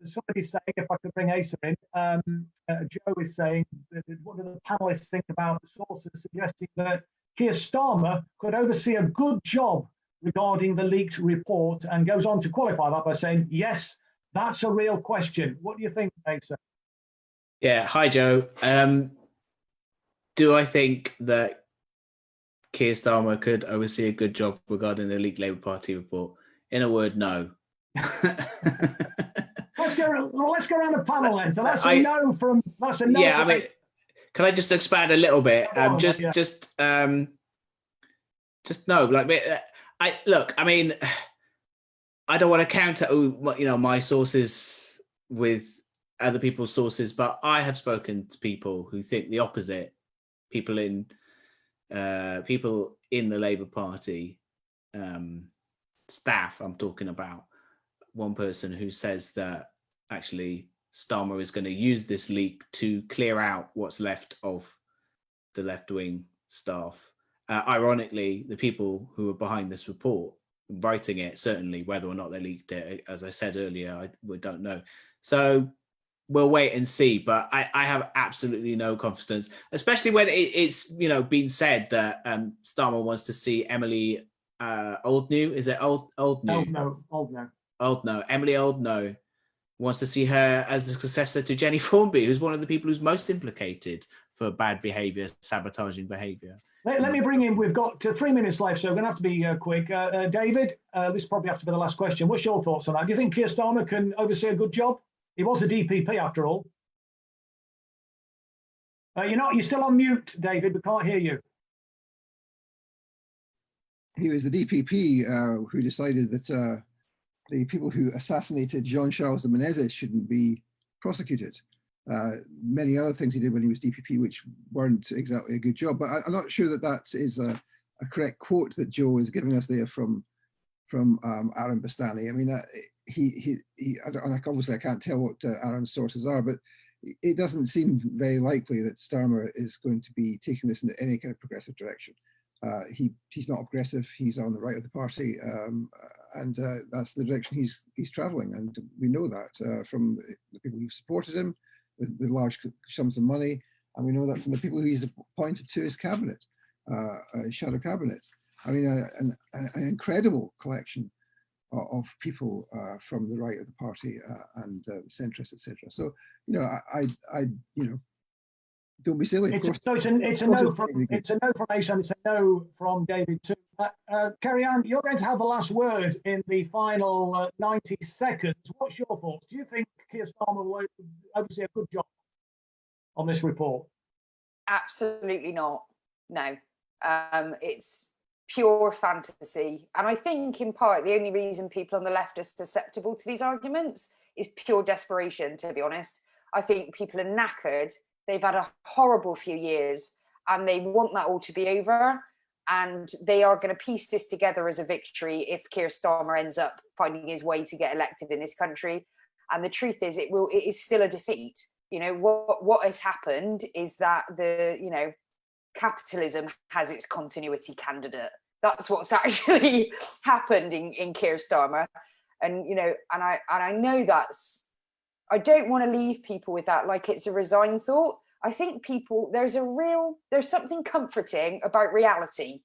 Somebody's saying, if I could bring Asa in, Joe is saying, what do the panelists think about the sources suggesting that Keir Starmer could oversee a good job regarding the leaked report, and goes on to qualify that by saying, yes, that's a real question. What do you think, Asa? Yeah, hi, Joe. Do I think that Keir Starmer could oversee a good job regarding the leaked Labour Party report? In a word, no. Let's go around the panel then. So that's a no from. That's a no. Yeah, I mean, can I just expand a little bit? Just no. Like, I mean, I don't want to counter, my sources with other people's sources, but I have spoken to people who think the opposite. People in the Labour Party staff. I'm talking about one person who says that actually Starmer is going to use this leak to clear out what's left of the left-wing staff. Ironically, the people who are behind this report, writing it, certainly, whether or not they leaked it, as I said earlier, we don't know. So we'll wait and see. But I have absolutely no confidence, especially when it's been said that Starmer wants to see Emily Oldknow. Is it Oldknow? Oldknow. Emily Oldknow wants to see her as the successor to Jenny Formby, who's one of the people who's most implicated for bad behaviour, sabotaging behaviour. Let me bring in, we've got 3 minutes left, so we're going to have to be quick. David, this probably have to be the last question. What's your thoughts on that? Do you think Keir Starmer can oversee a good job? He was a DPP after all. You're still on mute, David. We can't hear you. He was the DPP who decided that the people who assassinated Jean-Charles de Menezes shouldn't be prosecuted. Many other things he did when he was DPP, which weren't exactly a good job. But I'm not sure that is a correct quote that Joe is giving us there from Aaron Bastani. I mean, obviously I can't tell what Aaron's sources are, but it doesn't seem very likely that Starmer is going to be taking this in any kind of progressive direction. He's not progressive. He's on the right of the party, and that's the direction he's travelling. And we know that from the people who supported him with large sums of money, and we know that from the people who he's appointed to his cabinet, shadow cabinet. I mean, an incredible collection of people from the right of the party and the centrists, etc. So, I don't be silly. So it's a no from Asa, and it's a no from David too. Kerry-Anne, you're going to have the last word in the final 90 seconds. What's your thoughts? Do you think Keir Starmer will oversee a good job on this report? Absolutely not. No, it's pure fantasy, and I think in part the only reason people on the left are susceptible to these arguments is pure desperation. To be honest, I think people are knackered. They've had a horrible few years and they want that all to be over, and they are going to piece this together as a victory if Keir Starmer ends up finding his way to get elected in this country. And the truth is, it is still a defeat. What has happened is that capitalism has its continuity candidate. That's what's actually happened in Keir Starmer. And I know that's, I don't want to leave people with that like it's a resigned thought. I think there's something comforting about reality.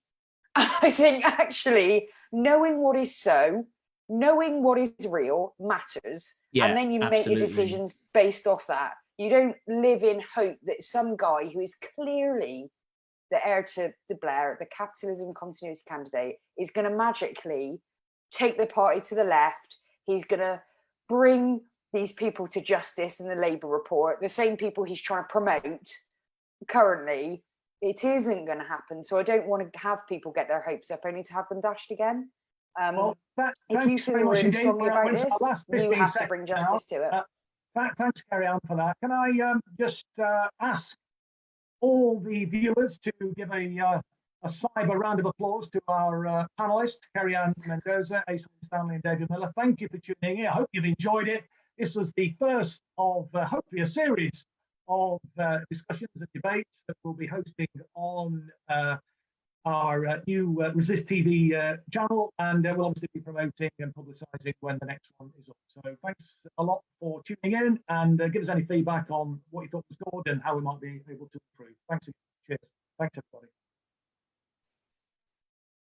I think actually knowing what is so, knowing what is real matters. Yeah, and then you absolutely. make your decisions based off that. You don't live in hope that some guy who is clearly the heir to Blair, the capitalism continuity candidate, is going to magically take the party to the left. He's going to bring these people to justice in the Labour report, the same people he's trying to promote currently. It isn't going to happen. So I don't want to have people get their hopes up only to have them dashed again. If you feel really strongly about this, you have to bring justice to it. Thanks, Kerry-Anne, for that. Can I just ask all the viewers to give a cyber round of applause to our panelists, Kerry-Anne Mendoza, Asa Winstanley and David Miller. Thank you for tuning in. I hope you've enjoyed it. This was the first of hopefully a series of discussions and debates that we'll be hosting on our new Resist TV channel, and we'll obviously be promoting and publicising when the next one is up. So thanks a lot for tuning in, and give us any feedback on what you thought was good and how we might be able to improve. Thanks again. Cheers. Thanks, everybody.